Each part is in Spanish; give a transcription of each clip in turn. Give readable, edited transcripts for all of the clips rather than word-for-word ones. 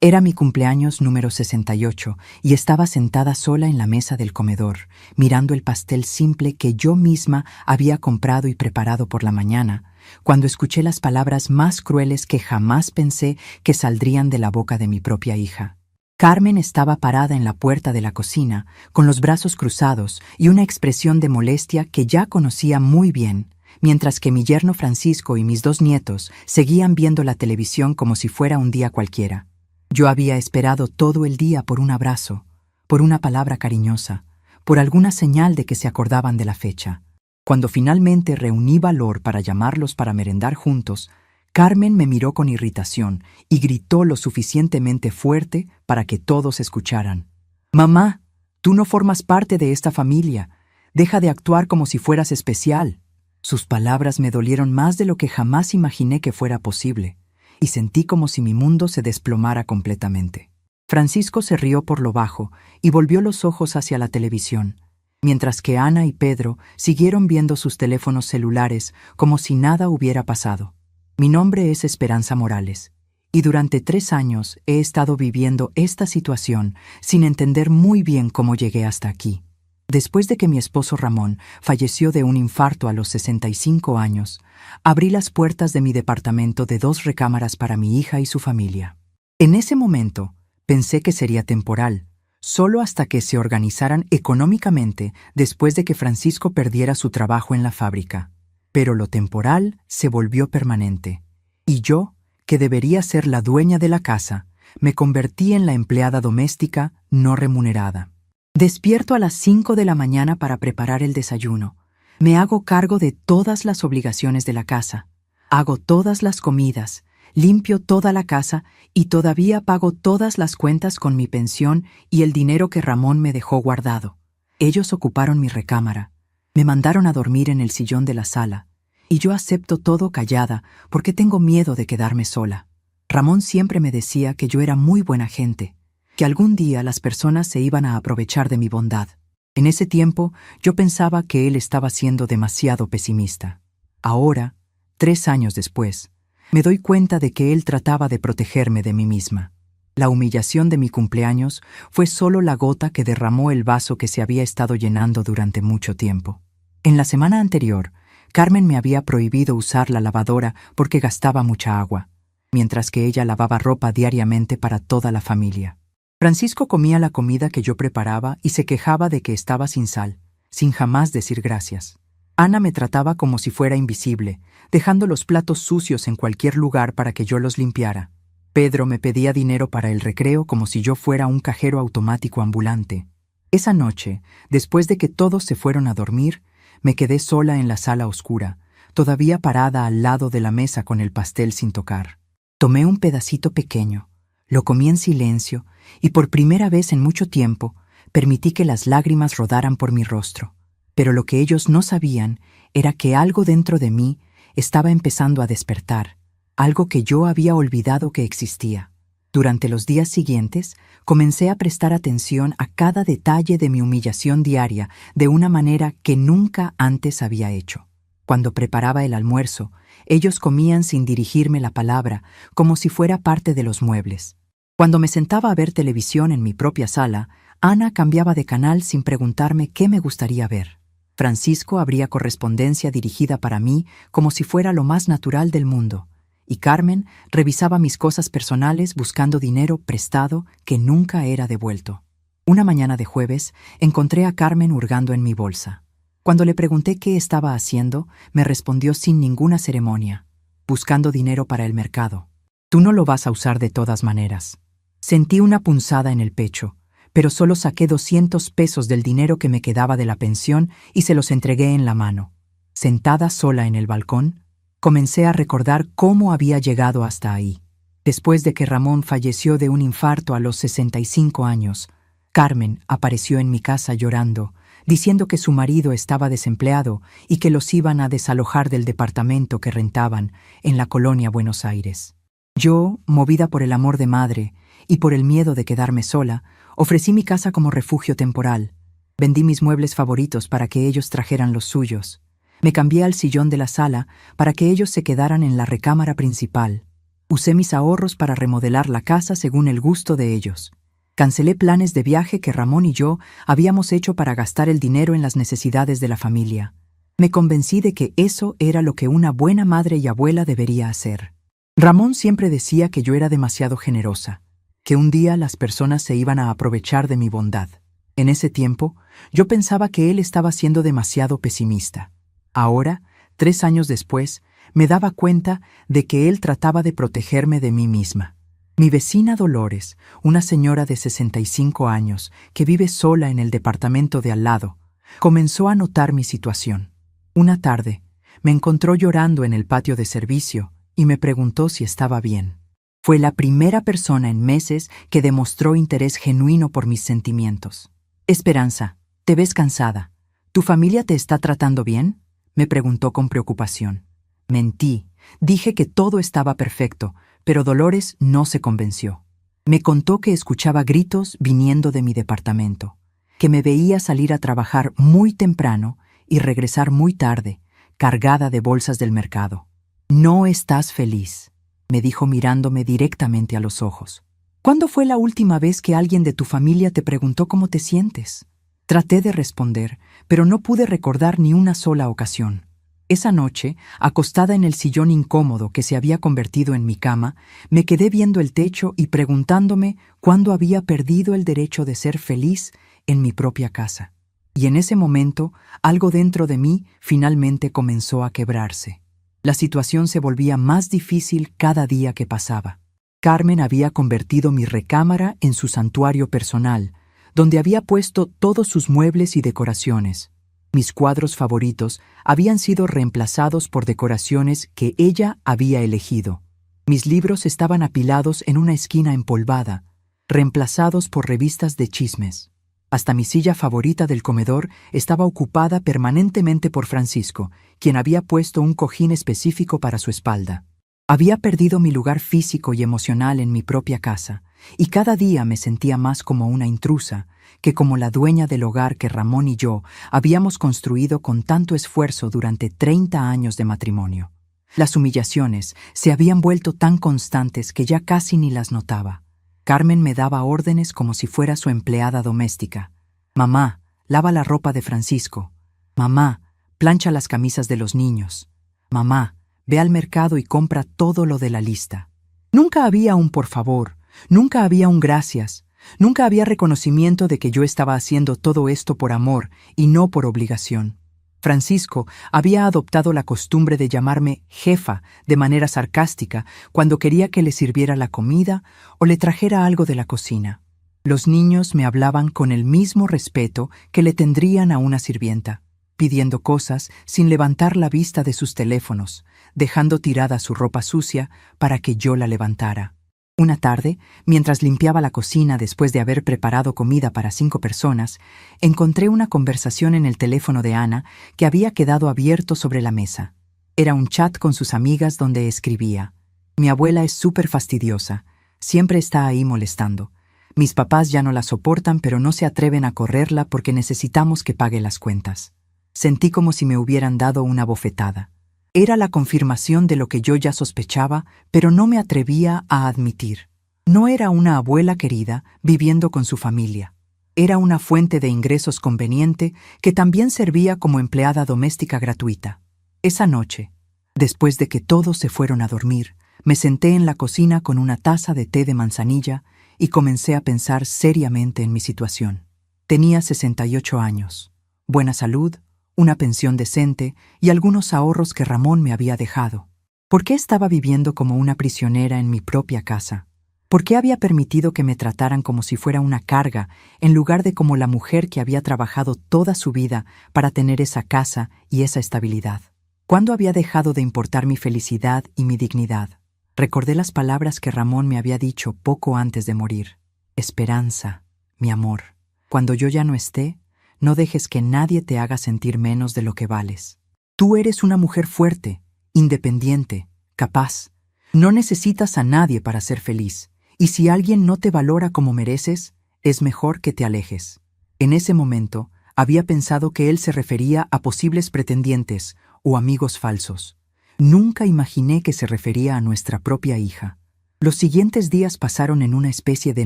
Era mi cumpleaños número 68 y estaba sentada sola en la mesa del comedor, mirando el pastel simple que yo misma había comprado y preparado por la mañana, cuando escuché las palabras más crueles que jamás pensé que saldrían de la boca de mi propia hija. Carmen estaba parada en la puerta de la cocina, con los brazos cruzados y una expresión de molestia que ya conocía muy bien, mientras que mi yerno Francisco y mis 2 nietos seguían viendo la televisión como si fuera un día cualquiera. Yo había esperado todo el día por un abrazo, por una palabra cariñosa, por alguna señal de que se acordaban de la fecha. Cuando finalmente reuní valor para llamarlos para merendar juntos, Carmen me miró con irritación y gritó lo suficientemente fuerte para que todos escucharan. «Mamá, tú no formas parte de esta familia. Deja de actuar como si fueras especial». Sus palabras me dolieron más de lo que jamás imaginé que fuera posible, y sentí como si mi mundo se desplomara completamente. Francisco se rió por lo bajo y volvió los ojos hacia la televisión, mientras que Ana y Pedro siguieron viendo sus teléfonos celulares como si nada hubiera pasado. Mi nombre es Esperanza Morales, y durante 3 años he estado viviendo esta situación sin entender muy bien cómo llegué hasta aquí. Después de que mi esposo Ramón falleció de un infarto a los 65 años, abrí las puertas de mi departamento de 2 recámaras para mi hija y su familia. En ese momento, pensé que sería temporal, solo hasta que se organizaran económicamente después de que Francisco perdiera su trabajo en la fábrica. Pero lo temporal se volvió permanente, y yo, que debería ser la dueña de la casa, me convertí en la empleada doméstica no remunerada. Despierto a las 5 de la mañana para preparar el desayuno. Me hago cargo de todas las obligaciones de la casa. Hago todas las comidas, limpio toda la casa y todavía pago todas las cuentas con mi pensión y el dinero que Ramón me dejó guardado. Ellos ocuparon mi recámara. Me mandaron a dormir en el sillón de la sala, y yo acepto todo callada porque tengo miedo de quedarme sola. Ramón siempre me decía que yo era muy buena gente, que algún día las personas se iban a aprovechar de mi bondad. En ese tiempo yo pensaba que él estaba siendo demasiado pesimista. Ahora, 3 años después, me doy cuenta de que él trataba de protegerme de mí misma. La humillación de mi cumpleaños fue solo la gota que derramó el vaso que se había estado llenando durante mucho tiempo. En la semana anterior, Carmen me había prohibido usar la lavadora porque gastaba mucha agua, mientras que ella lavaba ropa diariamente para toda la familia. Francisco comía la comida que yo preparaba y se quejaba de que estaba sin sal, sin jamás decir gracias. Ana me trataba como si fuera invisible, dejando los platos sucios en cualquier lugar para que yo los limpiara. Pedro me pedía dinero para el recreo como si yo fuera un cajero automático ambulante. Esa noche, después de que todos se fueron a dormir, me quedé sola en la sala oscura, todavía parada al lado de la mesa con el pastel sin tocar. Tomé un pedacito pequeño, lo comí en silencio y por primera vez en mucho tiempo permití que las lágrimas rodaran por mi rostro. Pero lo que ellos no sabían era que algo dentro de mí estaba empezando a despertar, algo que yo había olvidado que existía. Durante los días siguientes, comencé a prestar atención a cada detalle de mi humillación diaria de una manera que nunca antes había hecho. Cuando preparaba el almuerzo, ellos comían sin dirigirme la palabra, como si fuera parte de los muebles. Cuando me sentaba a ver televisión en mi propia sala, Ana cambiaba de canal sin preguntarme qué me gustaría ver. Francisco abría correspondencia dirigida para mí como si fuera lo más natural del mundo, y Carmen revisaba mis cosas personales buscando dinero prestado que nunca era devuelto. Una mañana de jueves, encontré a Carmen hurgando en mi bolsa. Cuando le pregunté qué estaba haciendo, me respondió sin ninguna ceremonia: buscando dinero para el mercado. Tú no lo vas a usar de todas maneras. Sentí una punzada en el pecho, pero solo saqué 200 pesos del dinero que me quedaba de la pensión y se los entregué en la mano. Sentada sola en el balcón, comencé a recordar cómo había llegado hasta ahí. Después de que Ramón falleció de un infarto a los 65 años, Carmen apareció en mi casa llorando, diciendo que su marido estaba desempleado y que los iban a desalojar del departamento que rentaban en la colonia Buenos Aires. Yo, movida por el amor de madre y por el miedo de quedarme sola, ofrecí mi casa como refugio temporal. Vendí mis muebles favoritos para que ellos trajeran los suyos. Me cambié al sillón de la sala para que ellos se quedaran en la recámara principal. Usé mis ahorros para remodelar la casa según el gusto de ellos. Cancelé planes de viaje que Ramón y yo habíamos hecho para gastar el dinero en las necesidades de la familia. Me convencí de que eso era lo que una buena madre y abuela debería hacer. Ramón siempre decía que yo era demasiado generosa, que un día las personas se iban a aprovechar de mi bondad. En ese tiempo, yo pensaba que él estaba siendo demasiado pesimista. Ahora, 3 años después, me daba cuenta de que él trataba de protegerme de mí misma. Mi vecina Dolores, una señora de 65 años que vive sola en el departamento de al lado, comenzó a notar mi situación. Una tarde, me encontró llorando en el patio de servicio y me preguntó si estaba bien. Fue la primera persona en meses que demostró interés genuino por mis sentimientos. «Esperanza, te ves cansada. ¿Tu familia te está tratando bien?», me preguntó con preocupación. Mentí, dije que todo estaba perfecto, pero Dolores no se convenció. Me contó que escuchaba gritos viniendo de mi departamento, que me veía salir a trabajar muy temprano y regresar muy tarde, cargada de bolsas del mercado. «No estás feliz», me dijo mirándome directamente a los ojos. «¿Cuándo fue la última vez que alguien de tu familia te preguntó cómo te sientes?». Traté de responder, pero no pude recordar ni una sola ocasión. Esa noche, acostada en el sillón incómodo que se había convertido en mi cama, me quedé viendo el techo y preguntándome cuándo había perdido el derecho de ser feliz en mi propia casa. Y en ese momento, algo dentro de mí finalmente comenzó a quebrarse. La situación se volvía más difícil cada día que pasaba. Carmen había convertido mi recámara en su santuario personal, donde había puesto todos sus muebles y decoraciones. Mis cuadros favoritos habían sido reemplazados por decoraciones que ella había elegido. Mis libros estaban apilados en una esquina empolvada, reemplazados por revistas de chismes. Hasta mi silla favorita del comedor estaba ocupada permanentemente por Francisco, quien había puesto un cojín específico para su espalda. Había perdido mi lugar físico y emocional en mi propia casa, y cada día me sentía más como una intrusa que como la dueña del hogar que Ramón y yo habíamos construido con tanto esfuerzo durante 30 años de matrimonio. Las humillaciones se habían vuelto tan constantes que ya casi ni las notaba. Carmen me daba órdenes como si fuera su empleada doméstica. «Mamá, lava la ropa de Francisco. Mamá, plancha las camisas de los niños. Mamá, ve al mercado y compra todo lo de la lista». Nunca había un por favor, nunca había un gracias, nunca había reconocimiento de que yo estaba haciendo todo esto por amor y no por obligación. Francisco había adoptado la costumbre de llamarme jefa de manera sarcástica cuando quería que le sirviera la comida o le trajera algo de la cocina. Los niños me hablaban con el mismo respeto que le tendrían a una sirvienta, pidiendo cosas sin levantar la vista de sus teléfonos, dejando tirada su ropa sucia para que yo la levantara. Una tarde, mientras limpiaba la cocina después de haber preparado comida para 5 personas, encontré una conversación en el teléfono de Ana que había quedado abierto sobre la mesa. Era un chat con sus amigas donde escribía: «Mi abuela es súper fastidiosa, siempre está ahí molestando. Mis papás ya no la soportan, pero no se atreven a correrla porque necesitamos que pague las cuentas». Sentí como si me hubieran dado una bofetada. Era la confirmación de lo que yo ya sospechaba, pero no me atrevía a admitir. No era una abuela querida viviendo con su familia. Era una fuente de ingresos conveniente que también servía como empleada doméstica gratuita. Esa noche, después de que todos se fueron a dormir, me senté en la cocina con una taza de té de manzanilla y comencé a pensar seriamente en mi situación. Tenía 68 años, buena salud, una pensión decente y algunos ahorros que Ramón me había dejado. ¿Por qué estaba viviendo como una prisionera en mi propia casa? ¿Por qué había permitido que me trataran como si fuera una carga en lugar de como la mujer que había trabajado toda su vida para tener esa casa y esa estabilidad? ¿Cuándo había dejado de importar mi felicidad y mi dignidad? Recordé las palabras que Ramón me había dicho poco antes de morir. «Esperanza, mi amor, cuando yo ya no esté, no dejes que nadie te haga sentir menos de lo que vales. Tú eres una mujer fuerte, independiente, capaz. No necesitas a nadie para ser feliz, y si alguien no te valora como mereces, es mejor que te alejes». En ese momento, había pensado que él se refería a posibles pretendientes o amigos falsos. Nunca imaginé que se refería a nuestra propia hija. Los siguientes días pasaron en una especie de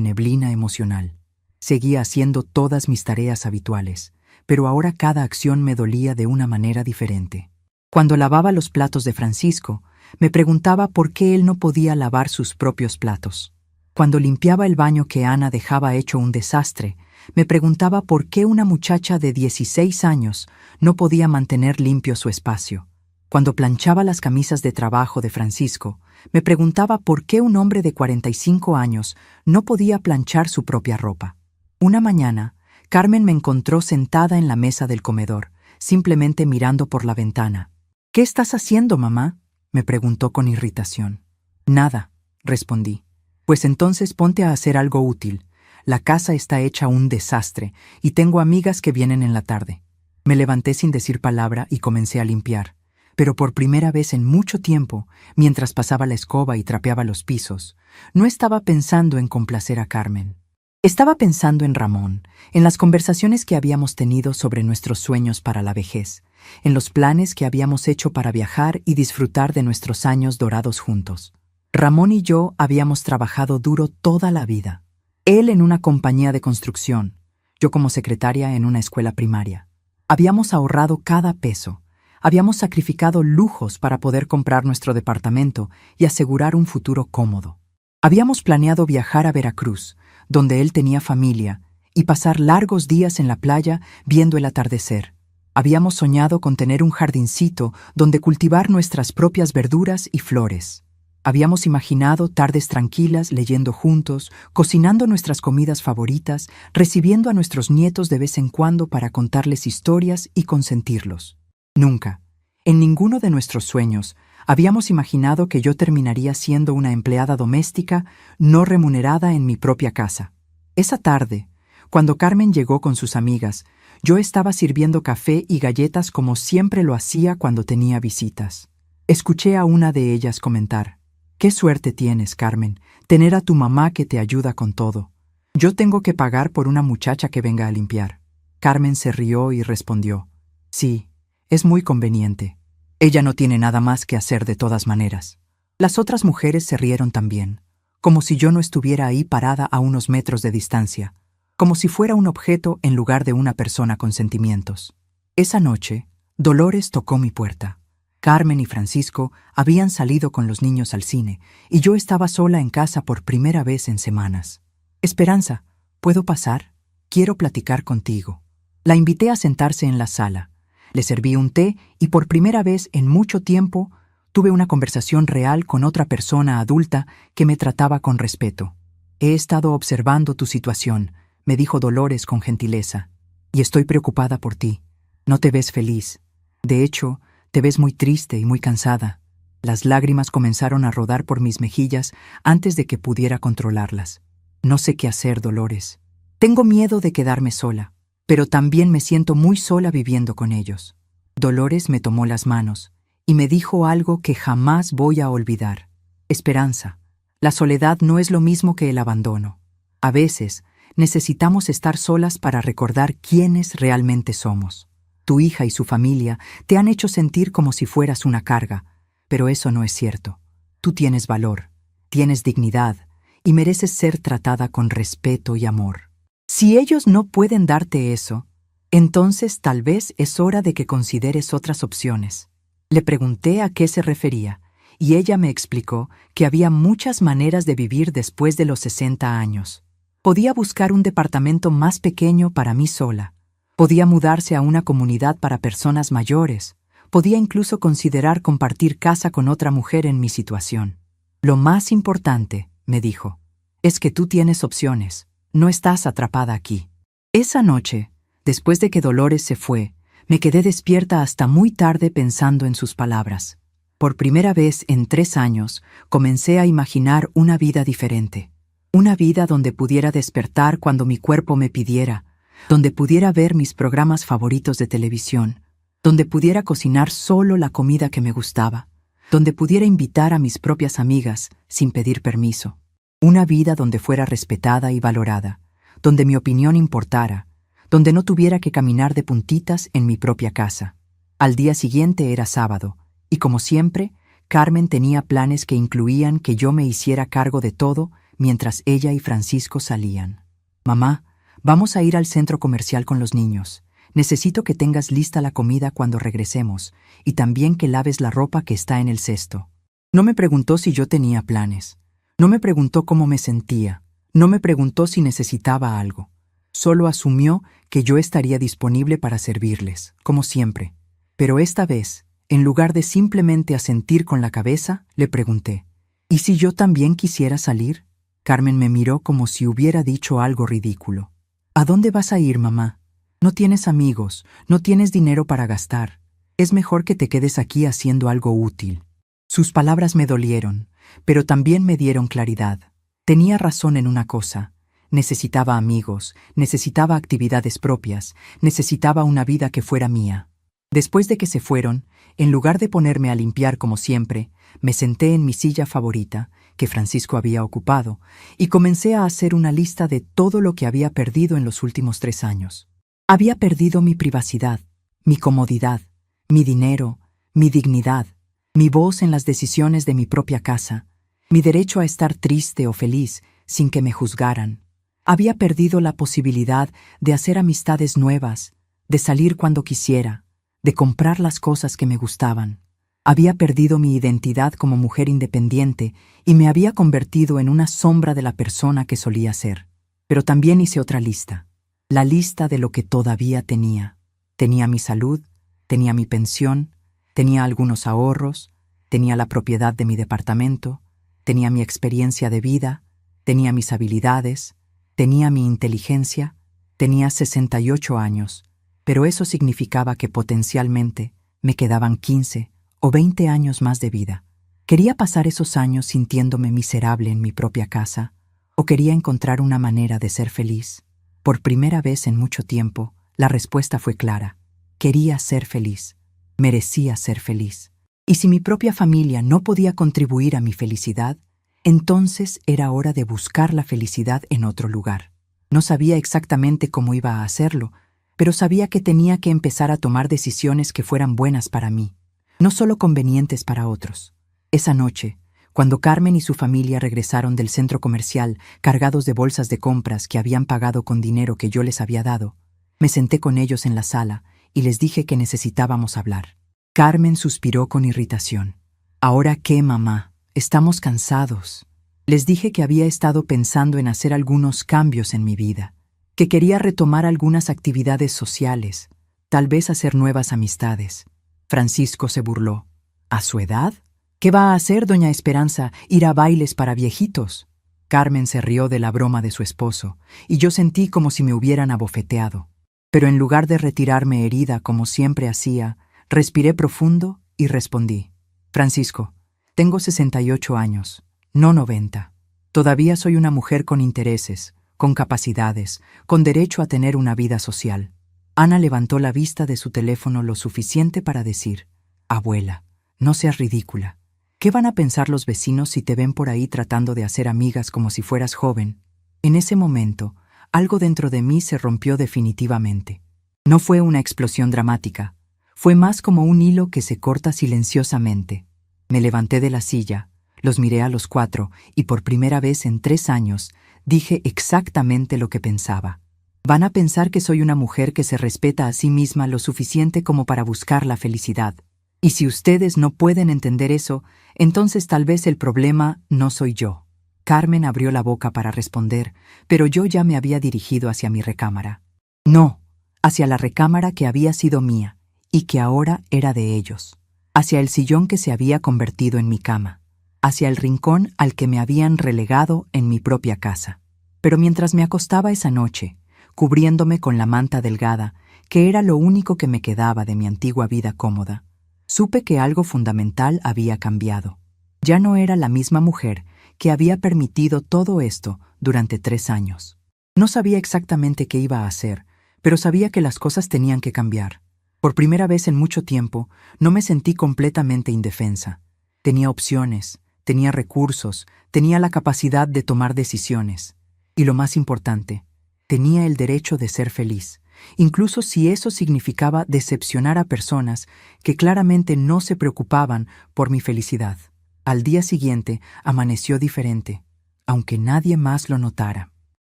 neblina emocional. Seguía haciendo todas mis tareas habituales, pero ahora cada acción me dolía de una manera diferente. Cuando lavaba los platos de Francisco, me preguntaba por qué él no podía lavar sus propios platos. Cuando limpiaba el baño que Ana dejaba hecho un desastre, me preguntaba por qué una muchacha de 16 años no podía mantener limpio su espacio. Cuando planchaba las camisas de trabajo de Francisco, me preguntaba por qué un hombre de 45 años no podía planchar su propia ropa. Una mañana, Carmen me encontró sentada en la mesa del comedor, simplemente mirando por la ventana. «¿Qué estás haciendo, mamá?», me preguntó con irritación. «Nada», respondí. «Pues entonces ponte a hacer algo útil. La casa está hecha un desastre y tengo amigas que vienen en la tarde». Me levanté sin decir palabra y comencé a limpiar. Pero por primera vez en mucho tiempo, mientras pasaba la escoba y trapeaba los pisos, no estaba pensando en complacer a Carmen. Estaba pensando en Ramón, en las conversaciones que habíamos tenido sobre nuestros sueños para la vejez, en los planes que habíamos hecho para viajar y disfrutar de nuestros años dorados juntos. Ramón y yo habíamos trabajado duro toda la vida. Él en una compañía de construcción, yo como secretaria en una escuela primaria. Habíamos ahorrado cada peso. Habíamos sacrificado lujos para poder comprar nuestro departamento y asegurar un futuro cómodo. Habíamos planeado viajar a Veracruz, donde él tenía familia, y pasar largos días en la playa viendo el atardecer. Habíamos soñado con tener un jardincito donde cultivar nuestras propias verduras y flores. Habíamos imaginado tardes tranquilas leyendo juntos, cocinando nuestras comidas favoritas, recibiendo a nuestros nietos de vez en cuando para contarles historias y consentirlos. Nunca, en ninguno de nuestros sueños, habíamos imaginado que yo terminaría siendo una empleada doméstica no remunerada en mi propia casa. Esa tarde, cuando Carmen llegó con sus amigas, yo estaba sirviendo café y galletas como siempre lo hacía cuando tenía visitas. Escuché a una de ellas comentar: «Qué suerte tienes, Carmen, tener a tu mamá que te ayuda con todo. Yo tengo que pagar por una muchacha que venga a limpiar». Carmen se rió y respondió: «Sí, es muy conveniente. Ella no tiene nada más que hacer de todas maneras». Las otras mujeres se rieron también, como si yo no estuviera ahí parada a unos metros de distancia, como si fuera un objeto en lugar de una persona con sentimientos. Esa noche, Dolores tocó mi puerta. Carmen y Francisco habían salido con los niños al cine y yo estaba sola en casa por primera vez en semanas. «Esperanza, ¿puedo pasar? Quiero platicar contigo». La invité a sentarse en la sala. Le serví un té y por primera vez en mucho tiempo tuve una conversación real con otra persona adulta que me trataba con respeto. «He estado observando tu situación», me dijo Dolores con gentileza, «y estoy preocupada por ti. No te ves feliz. De hecho, te ves muy triste y muy cansada». Las lágrimas comenzaron a rodar por mis mejillas antes de que pudiera controlarlas. «No sé qué hacer, Dolores. Tengo miedo de quedarme sola, pero también me siento muy sola viviendo con ellos». Dolores me tomó las manos y me dijo algo que jamás voy a olvidar. «Esperanza, la soledad no es lo mismo que el abandono. A veces necesitamos estar solas para recordar quiénes realmente somos. Tu hija y su familia te han hecho sentir como si fueras una carga, pero eso no es cierto. Tú tienes valor, tienes dignidad y mereces ser tratada con respeto y amor. Si ellos no pueden darte eso, entonces tal vez es hora de que consideres otras opciones». Le pregunté a qué se refería y ella me explicó que había muchas maneras de vivir después de los 60 años. Podía buscar un departamento más pequeño para mí sola. Podía mudarse a una comunidad para personas mayores. Podía incluso considerar compartir casa con otra mujer en mi situación. «Lo más importante», me dijo, «es que tú tienes opciones. No estás atrapada aquí». Esa noche, después de que Dolores se fue, me quedé despierta hasta muy tarde pensando en sus palabras. Por primera vez en 3 años, comencé a imaginar una vida diferente. Una vida donde pudiera despertar cuando mi cuerpo me pidiera, donde pudiera ver mis programas favoritos de televisión, donde pudiera cocinar solo la comida que me gustaba, donde pudiera invitar a mis propias amigas sin pedir permiso. Una vida donde fuera respetada y valorada, donde mi opinión importara, donde no tuviera que caminar de puntitas en mi propia casa. Al día siguiente era sábado, y como siempre, Carmen tenía planes que incluían que yo me hiciera cargo de todo mientras ella y Francisco salían. Mamá, vamos a ir al centro comercial con los niños. Necesito que tengas lista la comida cuando regresemos y también que laves la ropa que está en el cesto. No me preguntó si yo tenía planes. No me preguntó cómo me sentía. No me preguntó si necesitaba algo. Solo asumió que yo estaría disponible para servirles, como siempre. Pero esta vez, en lugar de simplemente asentir con la cabeza, le pregunté, ¿y si yo también quisiera salir? Carmen me miró como si hubiera dicho algo ridículo. ¿A dónde vas a ir, mamá? No tienes amigos, no tienes dinero para gastar. Es mejor que te quedes aquí haciendo algo útil. Sus palabras me dolieron, pero también me dieron claridad. Tenía razón en una cosa. Necesitaba amigos, necesitaba actividades propias, necesitaba una vida que fuera mía. Después de que se fueron, en lugar de ponerme a limpiar como siempre, me senté en mi silla favorita, que Francisco había ocupado, y comencé a hacer una lista de todo lo que había perdido en los últimos 3 años. Había perdido mi privacidad, mi comodidad, mi dinero, mi dignidad, mi voz en las decisiones de mi propia casa, mi derecho a estar triste o feliz sin que me juzgaran. Había perdido la posibilidad de hacer amistades nuevas, de salir cuando quisiera, de comprar las cosas que me gustaban. Había perdido mi identidad como mujer independiente y me había convertido en una sombra de la persona que solía ser. Pero también hice otra lista, la lista de lo que todavía tenía. Tenía mi salud, tenía mi pensión, tenía algunos ahorros, tenía la propiedad de mi departamento, tenía mi experiencia de vida, tenía mis habilidades, tenía mi inteligencia, tenía 68 años, pero eso significaba que potencialmente me quedaban 15 o 20 años más de vida. ¿Quería pasar esos años sintiéndome miserable en mi propia casa o quería encontrar una manera de ser feliz? Por primera vez en mucho tiempo, la respuesta fue clara. Quería ser feliz. Merecía ser feliz. Y si mi propia familia no podía contribuir a mi felicidad, entonces era hora de buscar la felicidad en otro lugar. No sabía exactamente cómo iba a hacerlo, pero sabía que tenía que empezar a tomar decisiones que fueran buenas para mí, no solo convenientes para otros. Esa noche, cuando Carmen y su familia regresaron del centro comercial cargados de bolsas de compras que habían pagado con dinero que yo les había dado, me senté con ellos en la sala y les dije que necesitábamos hablar. Carmen suspiró con irritación. ¿Ahora qué, mamá? Estamos cansados. Les dije que había estado pensando en hacer algunos cambios en mi vida, que quería retomar algunas actividades sociales, tal vez hacer nuevas amistades. Francisco se burló. ¿A su edad? ¿Qué va a hacer, doña Esperanza? ¿Ir a bailes para viejitos? Carmen se rió de la broma de su esposo, y yo sentí como si me hubieran abofeteado. Pero en lugar de retirarme herida como siempre hacía, respiré profundo y respondí. Francisco, tengo 68 años, no 90. Todavía soy una mujer con intereses, con capacidades, con derecho a tener una vida social. Ana levantó la vista de su teléfono lo suficiente para decir, abuela, no seas ridícula. ¿Qué van a pensar los vecinos si te ven por ahí tratando de hacer amigas como si fueras joven? En ese momento, algo dentro de mí se rompió definitivamente. No fue una explosión dramática, fue más como un hilo que se corta silenciosamente. Me levanté de la silla, los miré a los 4 y por primera vez en 3 años dije exactamente lo que pensaba. Van a pensar que soy una mujer que se respeta a sí misma lo suficiente como para buscar la felicidad. Y si ustedes no pueden entender eso, entonces tal vez el problema no soy yo. Carmen abrió la boca para responder, pero yo ya me había dirigido hacia mi recámara. No, hacia la recámara que había sido mía y que ahora era de ellos. Hacia el sillón que se había convertido en mi cama. Hacia el rincón al que me habían relegado en mi propia casa. Pero mientras me acostaba esa noche, cubriéndome con la manta delgada, que era lo único que me quedaba de mi antigua vida cómoda, supe que algo fundamental había cambiado. Ya no era la misma mujer que había permitido todo esto durante 3 años. No sabía exactamente qué iba a hacer, pero sabía que las cosas tenían que cambiar. Por primera vez en mucho tiempo, no me sentí completamente indefensa. Tenía opciones, tenía recursos, tenía la capacidad de tomar decisiones. Y lo más importante, tenía el derecho de ser feliz, incluso si eso significaba decepcionar a personas que claramente no se preocupaban por mi felicidad. Al día siguiente amaneció diferente, aunque nadie más lo notara.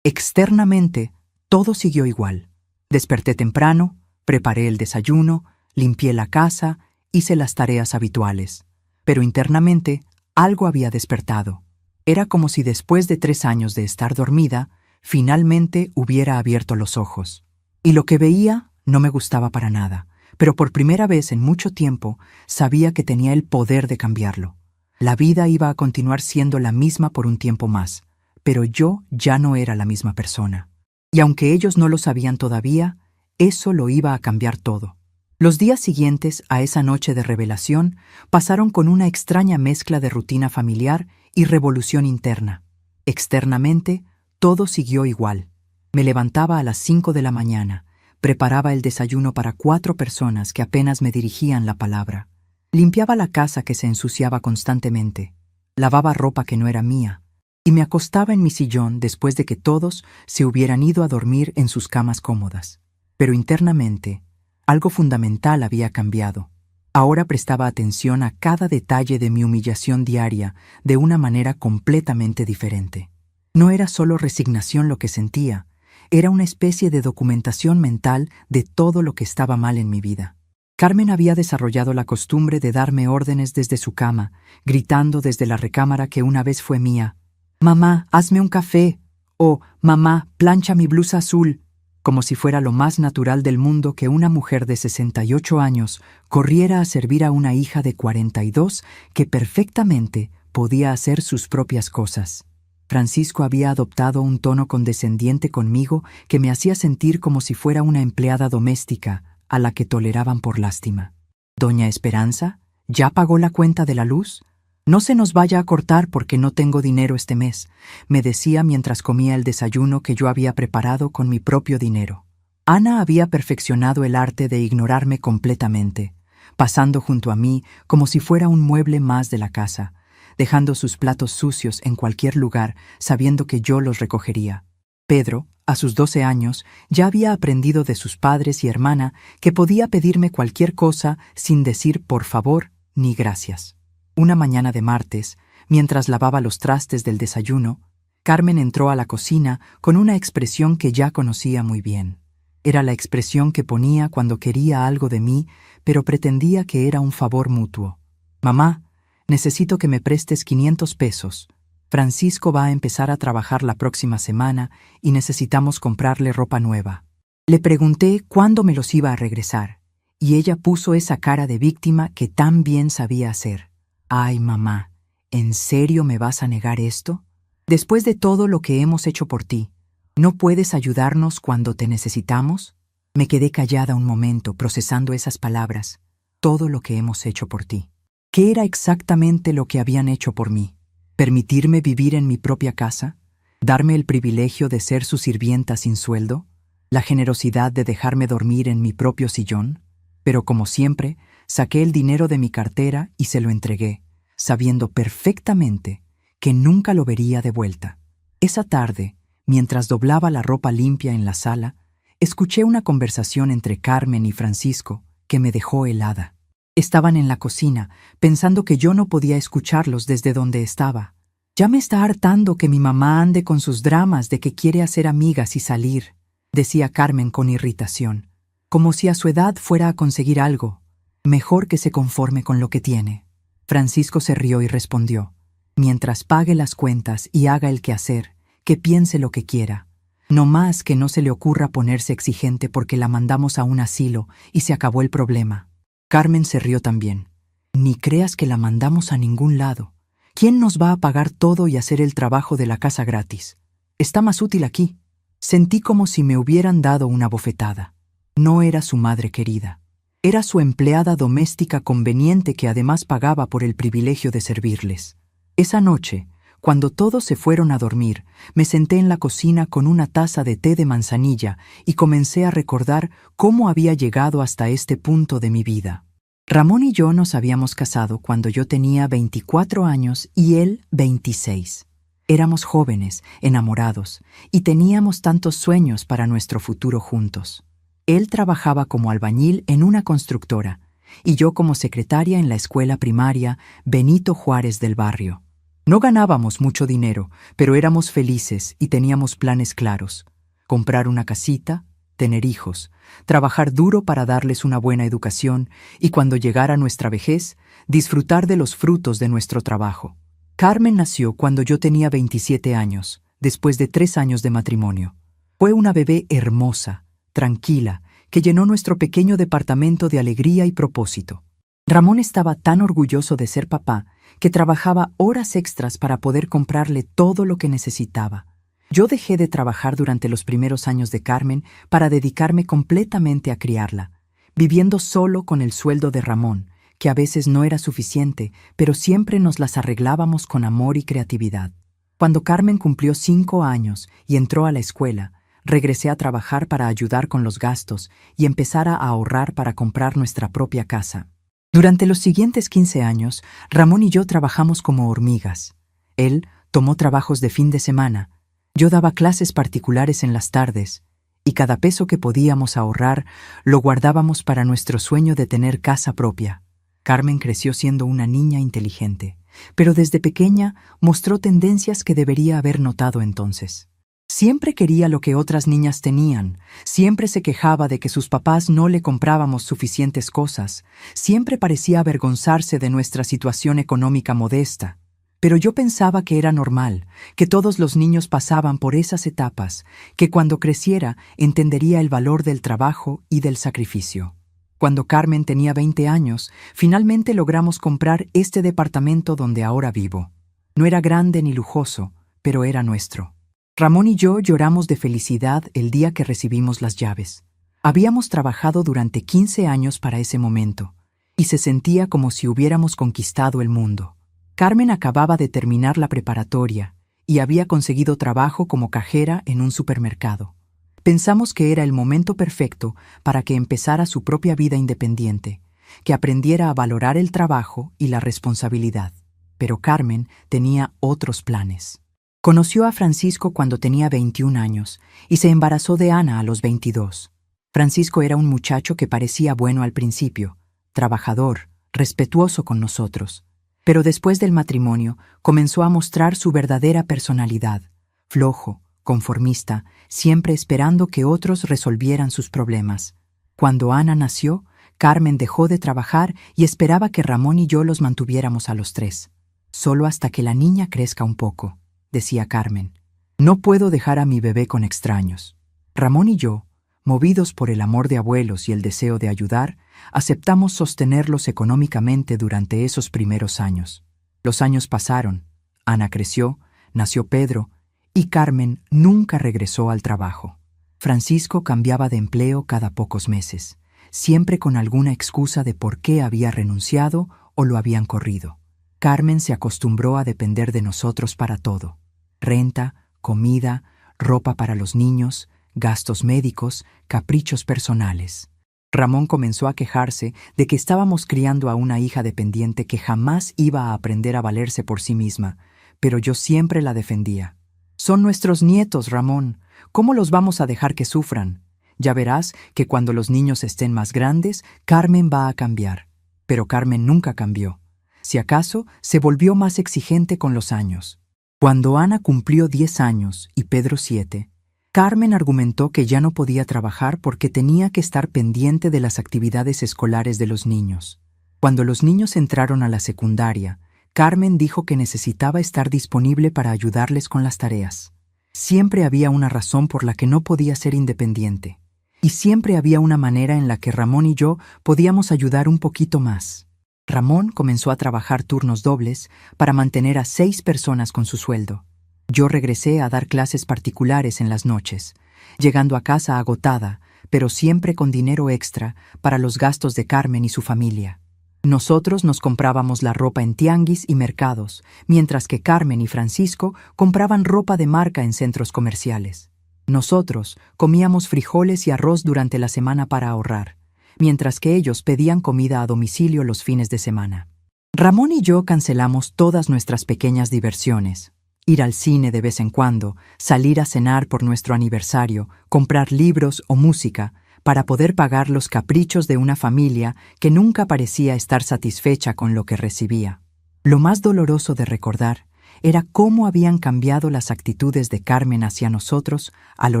Externamente, todo siguió igual. Desperté temprano, preparé el desayuno, limpié la casa, hice las tareas habituales. Pero internamente, algo había despertado. Era como si después de 3 años de estar dormida, finalmente hubiera abierto los ojos. Y lo que veía no me gustaba para nada, pero por primera vez en mucho tiempo sabía que tenía el poder de cambiarlo. La vida iba a continuar siendo la misma por un tiempo más, pero yo ya no era la misma persona. Y aunque ellos no lo sabían todavía, eso lo iba a cambiar todo. Los días siguientes a esa noche de revelación pasaron con una extraña mezcla de rutina familiar y revolución interna. Externamente, todo siguió igual. Me levantaba a las 5 de la mañana, preparaba el desayuno para 4 personas que apenas me dirigían la palabra. Limpiaba la casa que se ensuciaba constantemente, lavaba ropa que no era mía, y me acostaba en mi sillón después de que todos se hubieran ido a dormir en sus camas cómodas. Pero internamente, algo fundamental había cambiado. Ahora prestaba atención a cada detalle de mi humillación diaria de una manera completamente diferente. No era solo resignación lo que sentía, era una especie de documentación mental de todo lo que estaba mal en mi vida. Carmen había desarrollado la costumbre de darme órdenes desde su cama, gritando desde la recámara que una vez fue mía. «Mamá, hazme un café», o «Mamá, plancha mi blusa azul», como si fuera lo más natural del mundo que una mujer de 68 años corriera a servir a una hija de 42 que perfectamente podía hacer sus propias cosas. Francisco había adoptado un tono condescendiente conmigo que me hacía sentir como si fuera una empleada doméstica a la que toleraban por lástima. «Doña Esperanza, ¿ya pagó la cuenta de la luz? No se nos vaya a cortar porque no tengo dinero este mes», me decía mientras comía el desayuno que yo había preparado con mi propio dinero. Ana había perfeccionado el arte de ignorarme completamente, pasando junto a mí como si fuera un mueble más de la casa, dejando sus platos sucios en cualquier lugar sabiendo que yo los recogería. Pedro, a sus 12 años, ya había aprendido de sus padres y hermana que podía pedirme cualquier cosa sin decir por favor ni gracias. Una mañana de martes, mientras lavaba los trastes del desayuno, Carmen entró a la cocina con una expresión que ya conocía muy bien. Era la expresión que ponía cuando quería algo de mí, pero pretendía que era un favor mutuo. «Mamá, necesito que me prestes 500 pesos. Francisco va a empezar a trabajar la próxima semana y necesitamos comprarle ropa nueva». Le pregunté cuándo me los iba a regresar, y ella puso esa cara de víctima que tan bien sabía hacer. «Ay, mamá, ¿en serio me vas a negar esto? Después de todo lo que hemos hecho por ti, ¿no puedes ayudarnos cuando te necesitamos?» Me quedé callada un momento procesando esas palabras. Todo lo que hemos hecho por ti. ¿Qué era exactamente lo que habían hecho por mí? ¿Permitirme vivir en mi propia casa? ¿Darme el privilegio de ser su sirvienta sin sueldo? ¿La generosidad de dejarme dormir en mi propio sillón? Pero como siempre, saqué el dinero de mi cartera y se lo entregué, sabiendo perfectamente que nunca lo vería de vuelta. Esa tarde, mientras doblaba la ropa limpia en la sala, escuché una conversación entre Carmen y Francisco que me dejó helada. Estaban en la cocina, pensando que yo no podía escucharlos desde donde estaba. «Ya me está hartando que mi mamá ande con sus dramas de que quiere hacer amigas y salir», decía Carmen con irritación, como si a su edad fuera a conseguir algo. Mejor que se conforme con lo que tiene. Francisco se rió y respondió: «Mientras pague las cuentas y haga el quehacer, que piense lo que quiera. No más que no se le ocurra ponerse exigente porque la mandamos a un asilo y se acabó el problema». Carmen se rió también. «Ni creas que la mandamos a ningún lado. ¿Quién nos va a pagar todo y hacer el trabajo de la casa gratis? Está más útil aquí». Sentí como si me hubieran dado una bofetada. No era su madre querida. Era su empleada doméstica conveniente que además pagaba por el privilegio de servirles. Esa noche, cuando todos se fueron a dormir, me senté en la cocina con una taza de té de manzanilla y comencé a recordar cómo había llegado hasta este punto de mi vida. Ramón y yo nos habíamos casado cuando yo tenía 24 años y él 26. Éramos jóvenes, enamorados, y teníamos tantos sueños para nuestro futuro juntos. Él trabajaba como albañil en una constructora y yo como secretaria en la escuela primaria Benito Juárez del barrio. No ganábamos mucho dinero, pero éramos felices y teníamos planes claros. Comprar una casita, tener hijos, trabajar duro para darles una buena educación y cuando llegara nuestra vejez, disfrutar de los frutos de nuestro trabajo. Carmen nació cuando yo tenía 27 años, después de 3 años de matrimonio. Fue una bebé hermosa, tranquila, que llenó nuestro pequeño departamento de alegría y propósito. Ramón estaba tan orgulloso de ser papá que trabajaba horas extras para poder comprarle todo lo que necesitaba. Yo dejé de trabajar durante los primeros años de Carmen para dedicarme completamente a criarla, viviendo solo con el sueldo de Ramón, que a veces no era suficiente, pero siempre nos las arreglábamos con amor y creatividad. Cuando Carmen cumplió 5 años y entró a la escuela, regresé a trabajar para ayudar con los gastos y empezar a ahorrar para comprar nuestra propia casa. Durante los siguientes 15 años, Ramón y yo trabajamos como hormigas. Él tomó trabajos de fin de semana, yo daba clases particulares en las tardes, y cada peso que podíamos ahorrar lo guardábamos para nuestro sueño de tener casa propia. Carmen creció siendo una niña inteligente, pero desde pequeña mostró tendencias que debería haber notado entonces. Siempre quería lo que otras niñas tenían, siempre se quejaba de que sus papás no le comprábamos suficientes cosas, siempre parecía avergonzarse de nuestra situación económica modesta. Pero yo pensaba que era normal, que todos los niños pasaban por esas etapas, que cuando creciera entendería el valor del trabajo y del sacrificio. Cuando Carmen tenía 20 años, finalmente logramos comprar este departamento donde ahora vivo. No era grande ni lujoso, pero era nuestro. Ramón y yo lloramos de felicidad el día que recibimos las llaves. Habíamos trabajado durante 15 años para ese momento, y se sentía como si hubiéramos conquistado el mundo. Carmen acababa de terminar la preparatoria y había conseguido trabajo como cajera en un supermercado. Pensamos que era el momento perfecto para que empezara su propia vida independiente, que aprendiera a valorar el trabajo y la responsabilidad. Pero Carmen tenía otros planes. Conoció a Francisco cuando tenía 21 años y se embarazó de Ana a los 22. Francisco era un muchacho que parecía bueno al principio, trabajador, respetuoso con nosotros. Pero después del matrimonio comenzó a mostrar su verdadera personalidad, flojo, conformista, siempre esperando que otros resolvieran sus problemas. Cuando Ana nació, Carmen dejó de trabajar y esperaba que Ramón y yo los mantuviéramos a los 3. Solo hasta que la niña crezca un poco, decía Carmen. No puedo dejar a mi bebé con extraños. Ramón y yo, movidos por el amor de abuelos y el deseo de ayudar, aceptamos sostenerlos económicamente durante esos primeros años. Los años pasaron, Ana creció, nació Pedro, y Carmen nunca regresó al trabajo. Francisco cambiaba de empleo cada pocos meses, siempre con alguna excusa de por qué había renunciado o lo habían corrido. Carmen se acostumbró a depender de nosotros para todo: renta, comida, ropa para los niños, gastos médicos, caprichos personales. Ramón comenzó a quejarse de que estábamos criando a una hija dependiente que jamás iba a aprender a valerse por sí misma, pero yo siempre la defendía. Son nuestros nietos, Ramón. ¿Cómo los vamos a dejar que sufran? Ya verás que cuando los niños estén más grandes, Carmen va a cambiar. Pero Carmen nunca cambió. Si acaso, se volvió más exigente con los años. Cuando Ana cumplió 10 años y Pedro 7, Carmen argumentó que ya no podía trabajar porque tenía que estar pendiente de las actividades escolares de los niños. Cuando los niños entraron a la secundaria, Carmen dijo que necesitaba estar disponible para ayudarles con las tareas. Siempre había una razón por la que no podía ser independiente, y siempre había una manera en la que Ramón y yo podíamos ayudar un poquito más. Ramón comenzó a trabajar turnos dobles para mantener a 6 personas con su sueldo. Yo regresé a dar clases particulares en las noches, llegando a casa agotada, pero siempre con dinero extra para los gastos de Carmen y su familia. Nosotros nos comprábamos la ropa en tianguis y mercados, mientras que Carmen y Francisco compraban ropa de marca en centros comerciales. Nosotros comíamos frijoles y arroz durante la semana para ahorrar, mientras que ellos pedían comida a domicilio los fines de semana. Ramón y yo cancelamos todas nuestras pequeñas diversiones: ir al cine de vez en cuando, salir a cenar por nuestro aniversario, comprar libros o música, para poder pagar los caprichos de una familia que nunca parecía estar satisfecha con lo que recibía. Lo más doloroso de recordar era cómo habían cambiado las actitudes de Carmen hacia nosotros a lo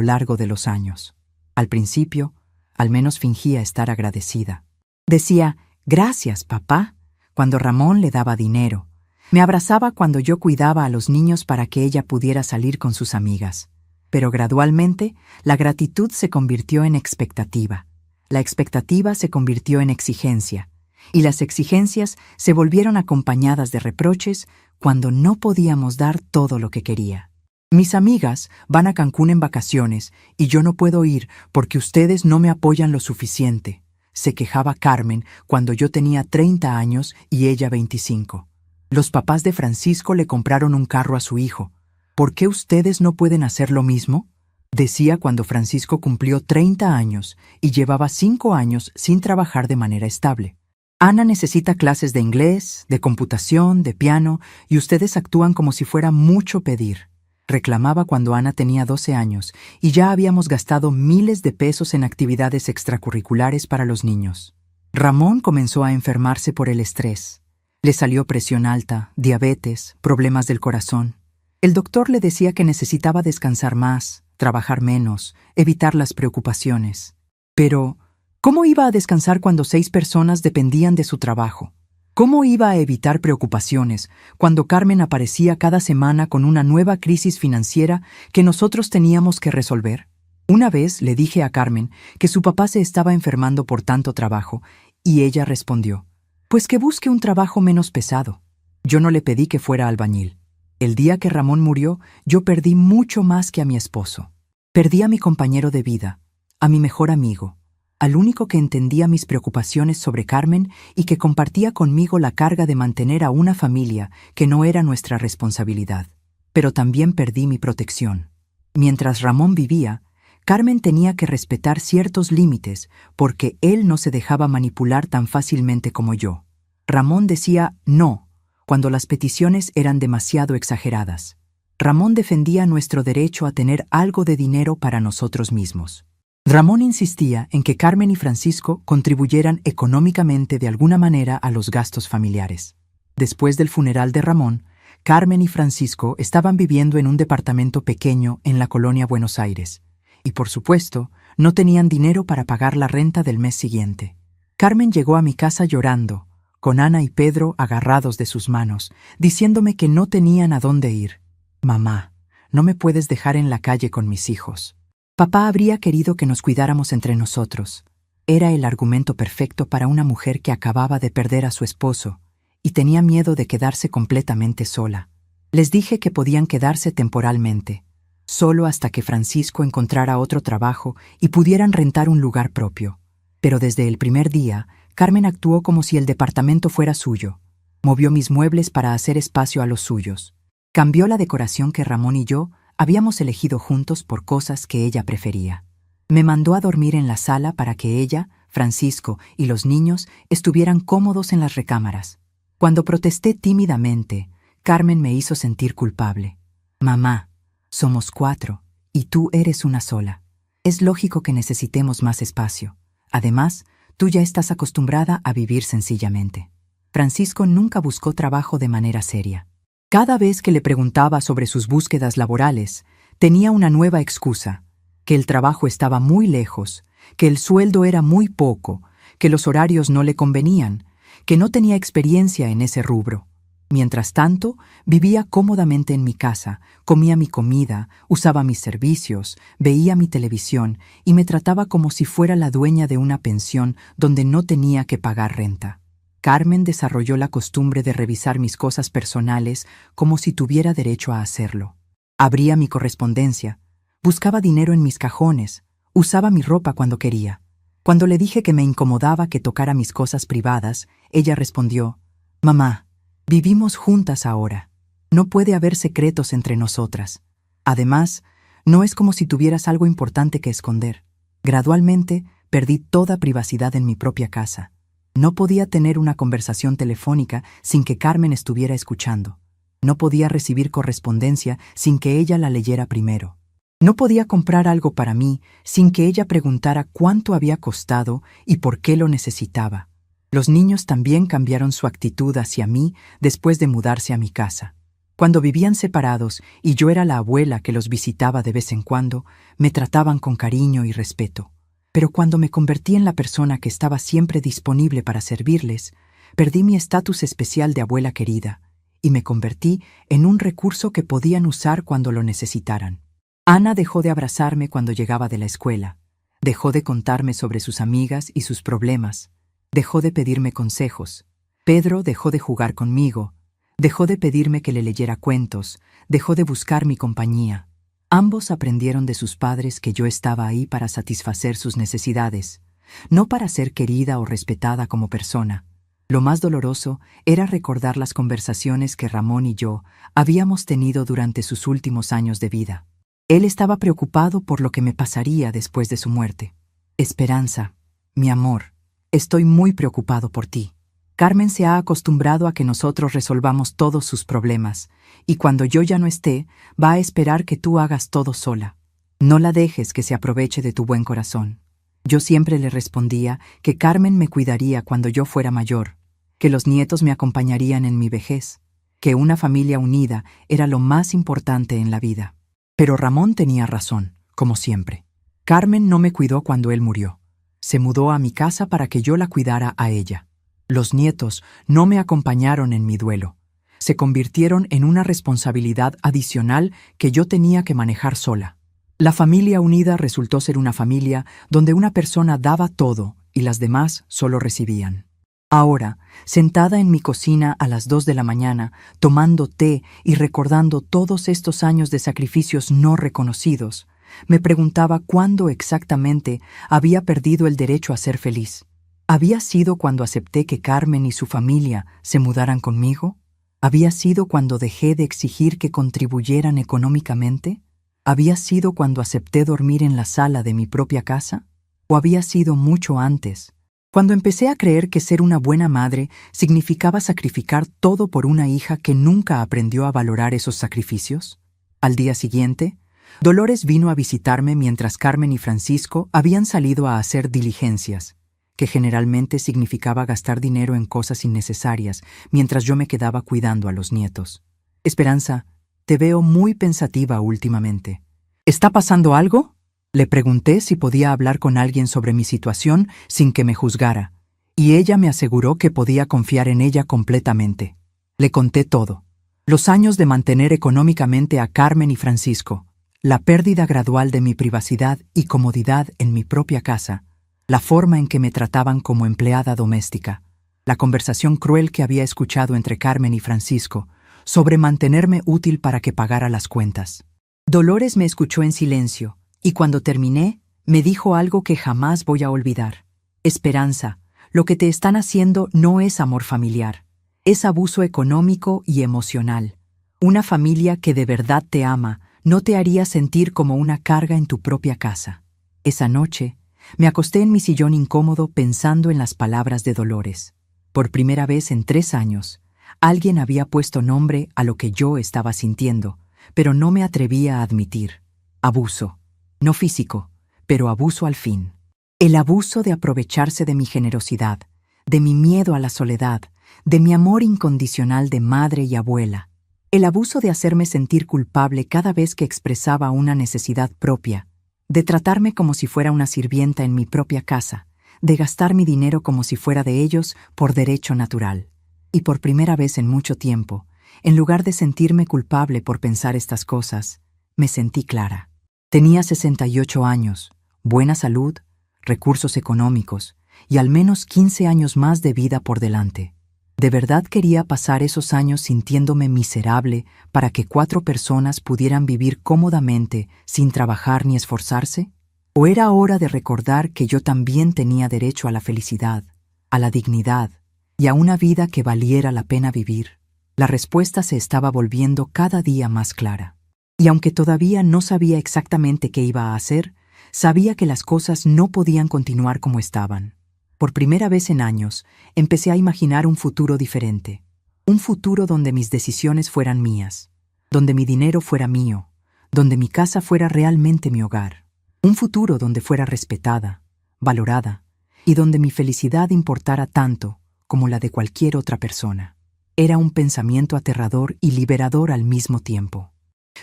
largo de los años. Al principio, al menos fingía estar agradecida. Decía, «Gracias, papá», cuando Ramón le daba dinero. Me abrazaba cuando yo cuidaba a los niños para que ella pudiera salir con sus amigas. Pero gradualmente, la gratitud se convirtió en expectativa. La expectativa se convirtió en exigencia. Y las exigencias se volvieron acompañadas de reproches cuando no podíamos dar todo lo que quería. Mis amigas van a Cancún en vacaciones y yo no puedo ir porque ustedes no me apoyan lo suficiente, se quejaba Carmen cuando yo tenía 30 años y ella 25. Los papás de Francisco le compraron un carro a su hijo. ¿Por qué ustedes no pueden hacer lo mismo?, decía cuando Francisco cumplió 30 años y llevaba 5 años sin trabajar de manera estable. Ana necesita clases de inglés, de computación, de piano, y ustedes actúan como si fuera mucho pedir, reclamaba cuando Ana tenía 12 años y ya habíamos gastado miles de pesos en actividades extracurriculares para los niños. Ramón comenzó a enfermarse por el estrés. Le salió presión alta, diabetes, problemas del corazón. El doctor le decía que necesitaba descansar más, trabajar menos, evitar las preocupaciones. Pero, ¿cómo iba a descansar cuando 6 personas dependían de su trabajo? ¿Cómo iba a evitar preocupaciones cuando Carmen aparecía cada semana con una nueva crisis financiera que nosotros teníamos que resolver? Una vez le dije a Carmen que su papá se estaba enfermando por tanto trabajo y ella respondió, «Pues que busque un trabajo menos pesado». Yo no le pedí que fuera albañil. El día que Ramón murió, yo perdí mucho más que a mi esposo. Perdí a mi compañero de vida, a mi mejor amigo, al único que entendía mis preocupaciones sobre Carmen y que compartía conmigo la carga de mantener a una familia que no era nuestra responsabilidad. Pero también perdí mi protección. Mientras Ramón vivía, Carmen tenía que respetar ciertos límites porque él no se dejaba manipular tan fácilmente como yo. Ramón decía no cuando las peticiones eran demasiado exageradas. Ramón defendía nuestro derecho a tener algo de dinero para nosotros mismos. Ramón insistía en que Carmen y Francisco contribuyeran económicamente de alguna manera a los gastos familiares. Después del funeral de Ramón, Carmen y Francisco estaban viviendo en un departamento pequeño en la colonia Buenos Aires, y por supuesto, no tenían dinero para pagar la renta del mes siguiente. Carmen llegó a mi casa llorando, con Ana y Pedro agarrados de sus manos, diciéndome que no tenían a dónde ir. «Mamá, no me puedes dejar en la calle con mis hijos». Papá habría querido que nos cuidáramos entre nosotros. Era el argumento perfecto para una mujer que acababa de perder a su esposo y tenía miedo de quedarse completamente sola. Les dije que podían quedarse temporalmente, solo hasta que Francisco encontrara otro trabajo y pudieran rentar un lugar propio. Pero desde el primer día, Carmen actuó como si el departamento fuera suyo. Movió mis muebles para hacer espacio a los suyos. Cambió la decoración que Ramón y yo habíamos elegido juntos por cosas que ella prefería. Me mandó a dormir en la sala para que ella, Francisco y los niños estuvieran cómodos en las recámaras. Cuando protesté tímidamente, Carmen me hizo sentir culpable. «Mamá, somos 4 y tú eres una sola. Es lógico que necesitemos más espacio. Además, tú ya estás acostumbrada a vivir sencillamente». Francisco nunca buscó trabajo de manera seria. Cada vez que le preguntaba sobre sus búsquedas laborales, tenía una nueva excusa, que el trabajo estaba muy lejos, que el sueldo era muy poco, que los horarios no le convenían, que no tenía experiencia en ese rubro. Mientras tanto, vivía cómodamente en mi casa, comía mi comida, usaba mis servicios, veía mi televisión y me trataba como si fuera la dueña de una pensión donde no tenía que pagar renta. Carmen desarrolló la costumbre de revisar mis cosas personales como si tuviera derecho a hacerlo. Abría mi correspondencia, buscaba dinero en mis cajones, usaba mi ropa cuando quería. Cuando le dije que me incomodaba que tocara mis cosas privadas, ella respondió, «Mamá, vivimos juntas ahora. No puede haber secretos entre nosotras. Además, no es como si tuvieras algo importante que esconder». Gradualmente, perdí toda privacidad en mi propia casa. No podía tener una conversación telefónica sin que Carmen estuviera escuchando. No podía recibir correspondencia sin que ella la leyera primero. No podía comprar algo para mí sin que ella preguntara cuánto había costado y por qué lo necesitaba. Los niños también cambiaron su actitud hacia mí después de mudarse a mi casa. Cuando vivían separados y yo era la abuela que los visitaba de vez en cuando, me trataban con cariño y respeto. Pero cuando me convertí en la persona que estaba siempre disponible para servirles, perdí mi estatus especial de abuela querida y me convertí en un recurso que podían usar cuando lo necesitaran. Ana dejó de abrazarme cuando llegaba de la escuela, dejó de contarme sobre sus amigas y sus problemas, dejó de pedirme consejos. Pedro dejó de jugar conmigo, dejó de pedirme que le leyera cuentos, dejó de buscar mi compañía. Ambos aprendieron de sus padres que yo estaba ahí para satisfacer sus necesidades, no para ser querida o respetada como persona. Lo más doloroso era recordar las conversaciones que Ramón y yo habíamos tenido durante sus últimos años de vida. Él estaba preocupado por lo que me pasaría después de su muerte. Esperanza, mi amor, estoy muy preocupado por ti. Carmen se ha acostumbrado a que nosotros resolvamos todos sus problemas, y cuando yo ya no esté, va a esperar que tú hagas todo sola. No la dejes que se aproveche de tu buen corazón. Yo siempre le respondía que Carmen me cuidaría cuando yo fuera mayor, que los nietos me acompañarían en mi vejez, que una familia unida era lo más importante en la vida. Pero Ramón tenía razón, como siempre. Carmen no me cuidó cuando él murió. Se mudó a mi casa para que yo la cuidara a ella. Los nietos no me acompañaron en mi duelo. Se convirtieron en una responsabilidad adicional que yo tenía que manejar sola. La familia unida resultó ser una familia donde una persona daba todo y las demás solo recibían. Ahora, sentada en mi cocina a las 2 de la mañana, tomando té y recordando todos estos años de sacrificios no reconocidos, me preguntaba cuándo exactamente había perdido el derecho a ser feliz. ¿Había sido cuando acepté que Carmen y su familia se mudaran conmigo? ¿Había sido cuando dejé de exigir que contribuyeran económicamente? ¿Había sido cuando acepté dormir en la sala de mi propia casa? ¿O había sido mucho antes, cuando empecé a creer que ser una buena madre significaba sacrificar todo por una hija que nunca aprendió a valorar esos sacrificios? Al día siguiente, Dolores vino a visitarme mientras Carmen y Francisco habían salido a hacer diligencias, que generalmente significaba gastar dinero en cosas innecesarias mientras yo me quedaba cuidando a los nietos. Esperanza, te veo muy pensativa últimamente. ¿Está pasando algo? Le pregunté si podía hablar con alguien sobre mi situación sin que me juzgara, y ella me aseguró que podía confiar en ella completamente. Le conté todo: los años de mantener económicamente a Carmen y Francisco, la pérdida gradual de mi privacidad y comodidad en mi propia casa, la forma en que me trataban como empleada doméstica, la conversación cruel que había escuchado entre Carmen y Francisco sobre mantenerme útil para que pagara las cuentas. Dolores me escuchó en silencio, y cuando terminé, me dijo algo que jamás voy a olvidar. Esperanza, lo que te están haciendo no es amor familiar, es abuso económico y emocional. Una familia que de verdad te ama no te haría sentir como una carga en tu propia casa. Esa noche, me acosté en mi sillón incómodo pensando en las palabras de Dolores. Por primera vez en 3 años, alguien había puesto nombre a lo que yo estaba sintiendo, pero no me atrevía a admitir. Abuso. No físico, pero abuso al fin. El abuso de aprovecharse de mi generosidad, de mi miedo a la soledad, de mi amor incondicional de madre y abuela. El abuso de hacerme sentir culpable cada vez que expresaba una necesidad propia, de tratarme como si fuera una sirvienta en mi propia casa, de gastar mi dinero como si fuera de ellos por derecho natural. Y por primera vez en mucho tiempo, en lugar de sentirme culpable por pensar estas cosas, me sentí clara. Tenía 68 años, buena salud, recursos económicos y al menos 15 años más de vida por delante. ¿De verdad quería pasar esos años sintiéndome miserable para que 4 personas pudieran vivir cómodamente sin trabajar ni esforzarse? ¿O era hora de recordar que yo también tenía derecho a la felicidad, a la dignidad y a una vida que valiera la pena vivir? La respuesta se estaba volviendo cada día más clara. Y aunque todavía no sabía exactamente qué iba a hacer, sabía que las cosas no podían continuar como estaban. Por primera vez en años, empecé a imaginar un futuro diferente. Un futuro donde mis decisiones fueran mías, donde mi dinero fuera mío, donde mi casa fuera realmente mi hogar, un futuro donde fuera respetada, valorada, y donde mi felicidad importara tanto como la de cualquier otra persona. Era un pensamiento aterrador y liberador al mismo tiempo.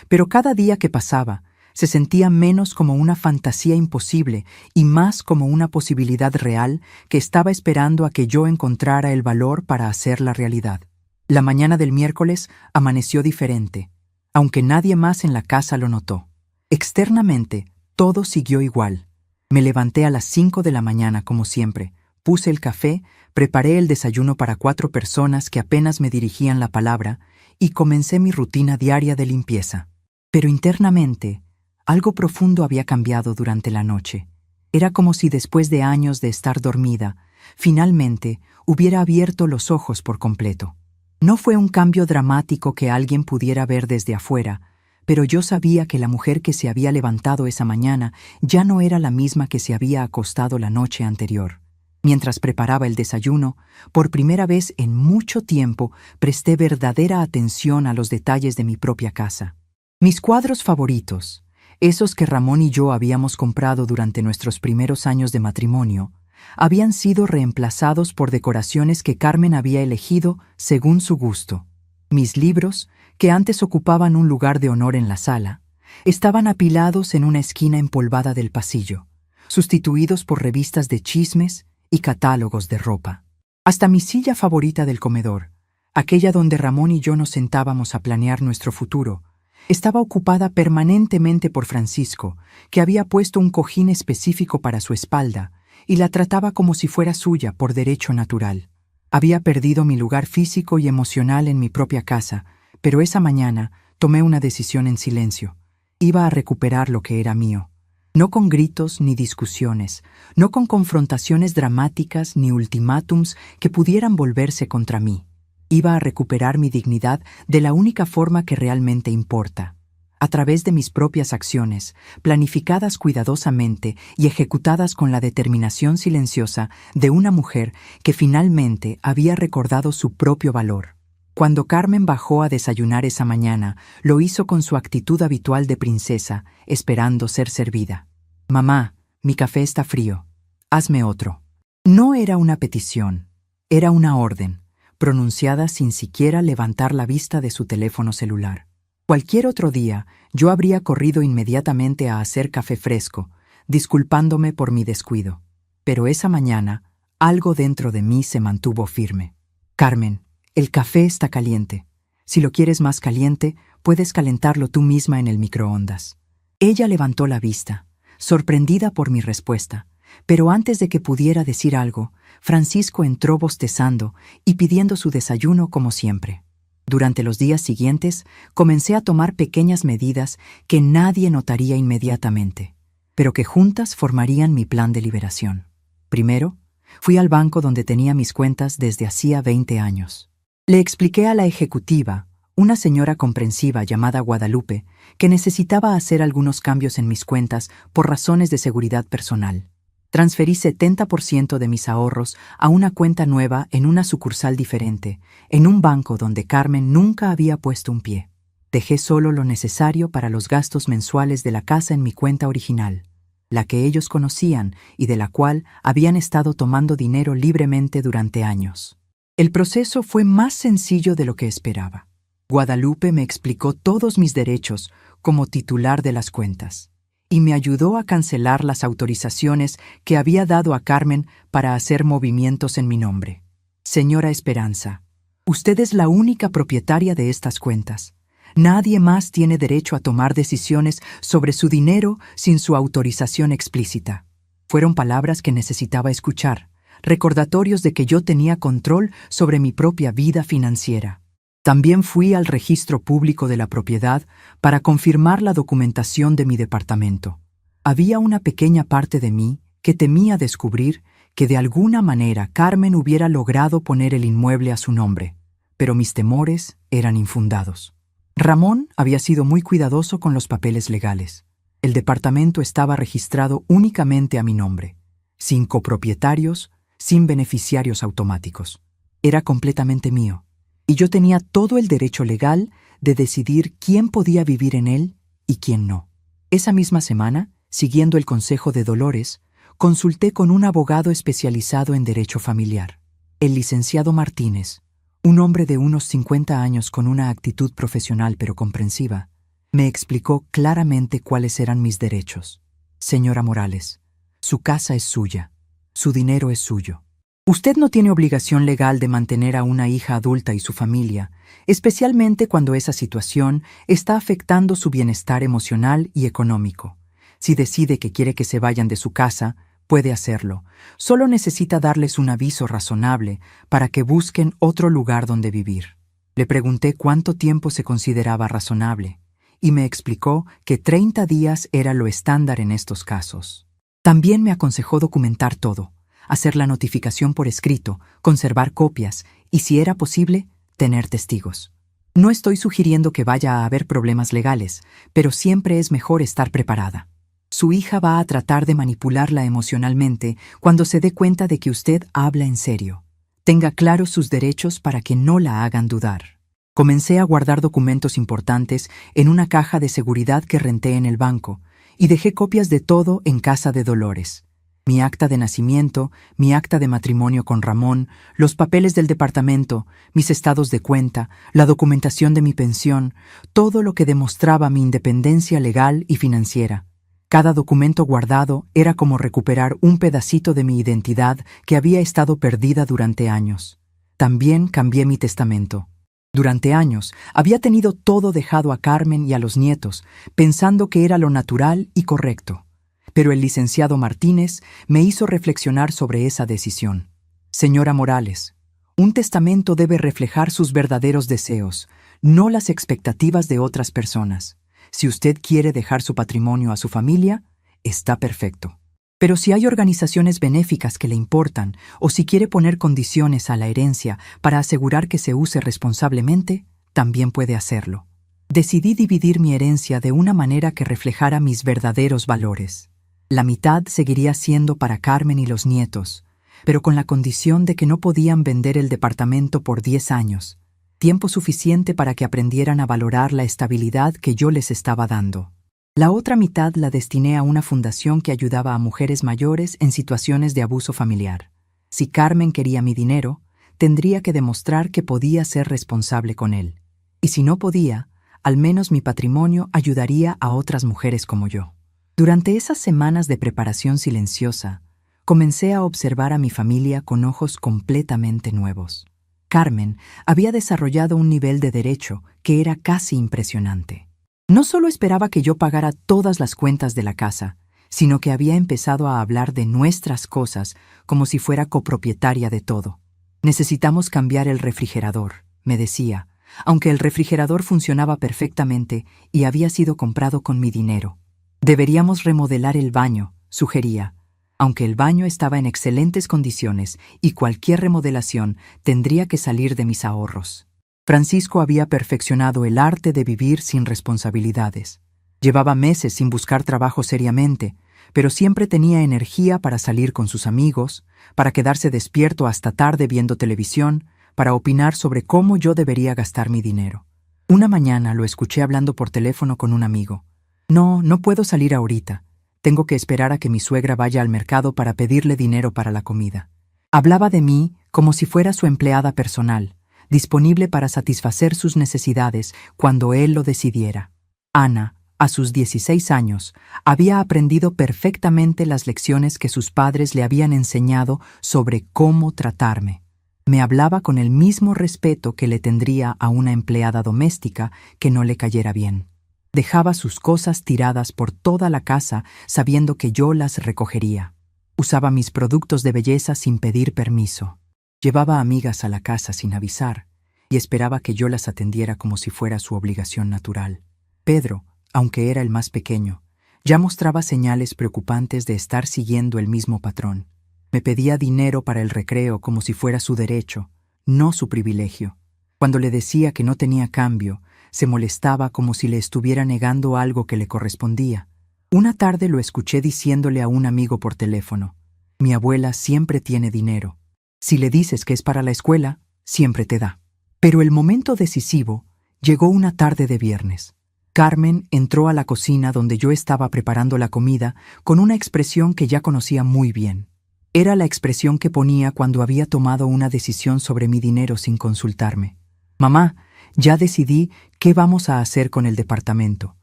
Pero cada día que pasaba, se sentía menos como una fantasía imposible y más como una posibilidad real que estaba esperando a que yo encontrara el valor para hacerla realidad. La mañana del miércoles amaneció diferente, aunque nadie más en la casa lo notó. Externamente, todo siguió igual. Me levanté a las 5 de la mañana como siempre, puse el café, preparé el desayuno para 4 personas que apenas me dirigían la palabra y comencé mi rutina diaria de limpieza. Pero internamente, algo profundo había cambiado durante la noche. Era como si después de años de estar dormida, finalmente hubiera abierto los ojos por completo. No fue un cambio dramático que alguien pudiera ver desde afuera, pero yo sabía que la mujer que se había levantado esa mañana ya no era la misma que se había acostado la noche anterior. Mientras preparaba el desayuno, por primera vez en mucho tiempo presté verdadera atención a los detalles de mi propia casa. Mis cuadros favoritos, esos que Ramón y yo habíamos comprado durante nuestros primeros años de matrimonio, habían sido reemplazados por decoraciones que Carmen había elegido según su gusto. Mis libros, que antes ocupaban un lugar de honor en la sala, estaban apilados en una esquina empolvada del pasillo, sustituidos por revistas de chismes y catálogos de ropa. Hasta mi silla favorita del comedor, aquella donde Ramón y yo nos sentábamos a planear nuestro futuro, estaba ocupada permanentemente por Francisco, que había puesto un cojín específico para su espalda y la trataba como si fuera suya por derecho natural. Había perdido mi lugar físico y emocional en mi propia casa, pero esa mañana tomé una decisión en silencio. Iba a recuperar lo que era mío. No con gritos ni discusiones, no con confrontaciones dramáticas ni ultimátums que pudieran volverse contra mí. Iba a recuperar mi dignidad de la única forma que realmente importa, a través de mis propias acciones, planificadas cuidadosamente y ejecutadas con la determinación silenciosa de una mujer que finalmente había recordado su propio valor. Cuando Carmen bajó a desayunar esa mañana, lo hizo con su actitud habitual de princesa, esperando ser servida. «Mamá, mi café está frío. Hazme otro». No era una petición, era una orden, pronunciada sin siquiera levantar la vista de su teléfono celular. Cualquier otro día, yo habría corrido inmediatamente a hacer café fresco, disculpándome por mi descuido. Pero esa mañana, algo dentro de mí se mantuvo firme. «Carmen, el café está caliente. Si lo quieres más caliente, puedes calentarlo tú misma en el microondas». Ella levantó la vista, sorprendida por mi respuesta, pero antes de que pudiera decir algo, Francisco entró bostezando y pidiendo su desayuno como siempre. Durante los días siguientes, comencé a tomar pequeñas medidas que nadie notaría inmediatamente, pero que juntas formarían mi plan de liberación. Primero, fui al banco donde tenía mis cuentas desde hacía 20 años. Le expliqué a la ejecutiva, una señora comprensiva llamada Guadalupe, que necesitaba hacer algunos cambios en mis cuentas por razones de seguridad personal. Transferí 70% de mis ahorros a una cuenta nueva en una sucursal diferente, en un banco donde Carmen nunca había puesto un pie. Dejé solo lo necesario para los gastos mensuales de la casa en mi cuenta original, la que ellos conocían y de la cual habían estado tomando dinero libremente durante años. El proceso fue más sencillo de lo que esperaba. Guadalupe me explicó todos mis derechos como titular de las cuentas y me ayudó a cancelar las autorizaciones que había dado a Carmen para hacer movimientos en mi nombre. «Señora Esperanza, usted es la única propietaria de estas cuentas. Nadie más tiene derecho a tomar decisiones sobre su dinero sin su autorización explícita». Fueron palabras que necesitaba escuchar, recordatorios de que yo tenía control sobre mi propia vida financiera. También fui al registro público de la propiedad para confirmar la documentación de mi departamento. Había una pequeña parte de mí que temía descubrir que de alguna manera Carmen hubiera logrado poner el inmueble a su nombre, pero mis temores eran infundados. Ramón había sido muy cuidadoso con los papeles legales. El departamento estaba registrado únicamente a mi nombre, sin copropietarios, sin beneficiarios automáticos. Era completamente mío. Y yo tenía todo el derecho legal de decidir quién podía vivir en él y quién no. Esa misma semana, siguiendo el consejo de Dolores, consulté con un abogado especializado en derecho familiar, el licenciado Martínez, un hombre de unos 50 años con una actitud profesional pero comprensiva. Me explicó claramente cuáles eran mis derechos. Señora Morales, su casa es suya, su dinero es suyo. Usted no tiene obligación legal de mantener a una hija adulta y su familia, especialmente cuando esa situación está afectando su bienestar emocional y económico. Si decide que quiere que se vayan de su casa, puede hacerlo. Solo necesita darles un aviso razonable para que busquen otro lugar donde vivir. Le pregunté cuánto tiempo se consideraba razonable, y me explicó que 30 días era lo estándar en estos casos. También me aconsejó documentar todo, hacer la notificación por escrito, conservar copias y, si era posible, tener testigos. No estoy sugiriendo que vaya a haber problemas legales, pero siempre es mejor estar preparada. Su hija va a tratar de manipularla emocionalmente cuando se dé cuenta de que usted habla en serio. Tenga claros sus derechos para que no la hagan dudar. Comencé a guardar documentos importantes en una caja de seguridad que renté en el banco y dejé copias de todo en casa de Dolores. Mi acta de nacimiento, mi acta de matrimonio con Ramón, los papeles del departamento, mis estados de cuenta, la documentación de mi pensión, todo lo que demostraba mi independencia legal y financiera. Cada documento guardado era como recuperar un pedacito de mi identidad que había estado perdida durante años. También cambié mi testamento. Durante años había tenido todo dejado a Carmen y a los nietos, pensando que era lo natural y correcto. Pero el licenciado Martínez me hizo reflexionar sobre esa decisión. Señora Morales, un testamento debe reflejar sus verdaderos deseos, no las expectativas de otras personas. Si usted quiere dejar su patrimonio a su familia, está perfecto. Pero si hay organizaciones benéficas que le importan, o si quiere poner condiciones a la herencia para asegurar que se use responsablemente, también puede hacerlo. Decidí dividir mi herencia de una manera que reflejara mis verdaderos valores. La mitad seguiría siendo para Carmen y los nietos, pero con la condición de que no podían vender el departamento por 10 años, tiempo suficiente para que aprendieran a valorar la estabilidad que yo les estaba dando. La otra mitad la destiné a una fundación que ayudaba a mujeres mayores en situaciones de abuso familiar. Si Carmen quería mi dinero, tendría que demostrar que podía ser responsable con él. Y si no podía, al menos mi patrimonio ayudaría a otras mujeres como yo. Durante esas semanas de preparación silenciosa, comencé a observar a mi familia con ojos completamente nuevos. Carmen había desarrollado un nivel de derecho que era casi impresionante. No solo esperaba que yo pagara todas las cuentas de la casa, sino que había empezado a hablar de nuestras cosas como si fuera copropietaria de todo. Necesitamos cambiar el refrigerador, me decía, aunque el refrigerador funcionaba perfectamente y había sido comprado con mi dinero. Deberíamos remodelar el baño, sugería, aunque el baño estaba en excelentes condiciones y cualquier remodelación tendría que salir de mis ahorros. Francisco había perfeccionado el arte de vivir sin responsabilidades. Llevaba meses sin buscar trabajo seriamente, pero siempre tenía energía para salir con sus amigos, para quedarse despierto hasta tarde viendo televisión, para opinar sobre cómo yo debería gastar mi dinero. Una mañana lo escuché hablando por teléfono con un amigo. No puedo salir ahorita. Tengo que esperar a que mi suegra vaya al mercado para pedirle dinero para la comida. Hablaba de mí como si fuera su empleada personal, disponible para satisfacer sus necesidades cuando él lo decidiera. Ana, a sus 16 años, había aprendido perfectamente las lecciones que sus padres le habían enseñado sobre cómo tratarme. Me hablaba con el mismo respeto que le tendría a una empleada doméstica que no le cayera bien. Dejaba sus cosas tiradas por toda la casa sabiendo que yo las recogería. Usaba mis productos de belleza sin pedir permiso. Llevaba amigas a la casa sin avisar y esperaba que yo las atendiera como si fuera su obligación natural. Pedro, aunque era el más pequeño, ya mostraba señales preocupantes de estar siguiendo el mismo patrón. Me pedía dinero para el recreo como si fuera su derecho, no su privilegio. Cuando le decía que no tenía cambio, se molestaba como si le estuviera negando algo que le correspondía. Una tarde lo escuché diciéndole a un amigo por teléfono: «Mi abuela siempre tiene dinero. Si le dices que es para la escuela, siempre te da». Pero el momento decisivo llegó una tarde de viernes. Carmen entró a la cocina donde yo estaba preparando la comida con una expresión que ya conocía muy bien. Era la expresión que ponía cuando había tomado una decisión sobre mi dinero sin consultarme. Mamá, ya decidí qué vamos a hacer con el departamento.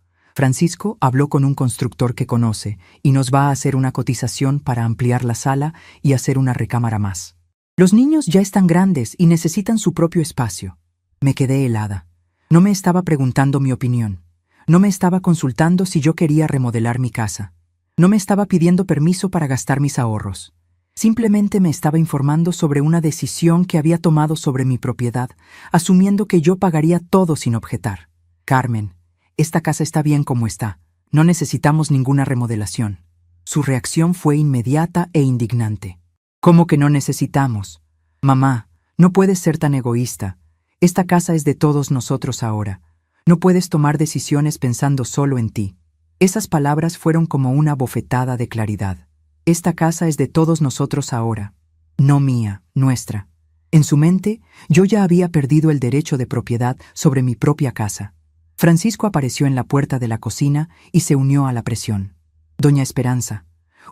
Francisco habló con un constructor que conoce y nos va a hacer una cotización para ampliar la sala y hacer una recámara más. Los niños ya están grandes y necesitan su propio espacio. Me quedé helada. No me estaba preguntando mi opinión. No me estaba consultando si yo quería remodelar mi casa. No me estaba pidiendo permiso para gastar mis ahorros. Simplemente me estaba informando sobre una decisión que había tomado sobre mi propiedad, asumiendo que yo pagaría todo sin objetar. Carmen, esta casa está bien como está. No necesitamos ninguna remodelación. Su reacción fue inmediata e indignante. ¿Cómo que no necesitamos? Mamá, no puedes ser tan egoísta. Esta casa es de todos nosotros ahora. No puedes tomar decisiones pensando solo en ti. Esas palabras fueron como una bofetada de claridad. Esta casa es de todos nosotros ahora, no mía, nuestra. En su mente, yo ya había perdido el derecho de propiedad sobre mi propia casa. Francisco apareció en la puerta de la cocina y se unió a la presión. Doña Esperanza,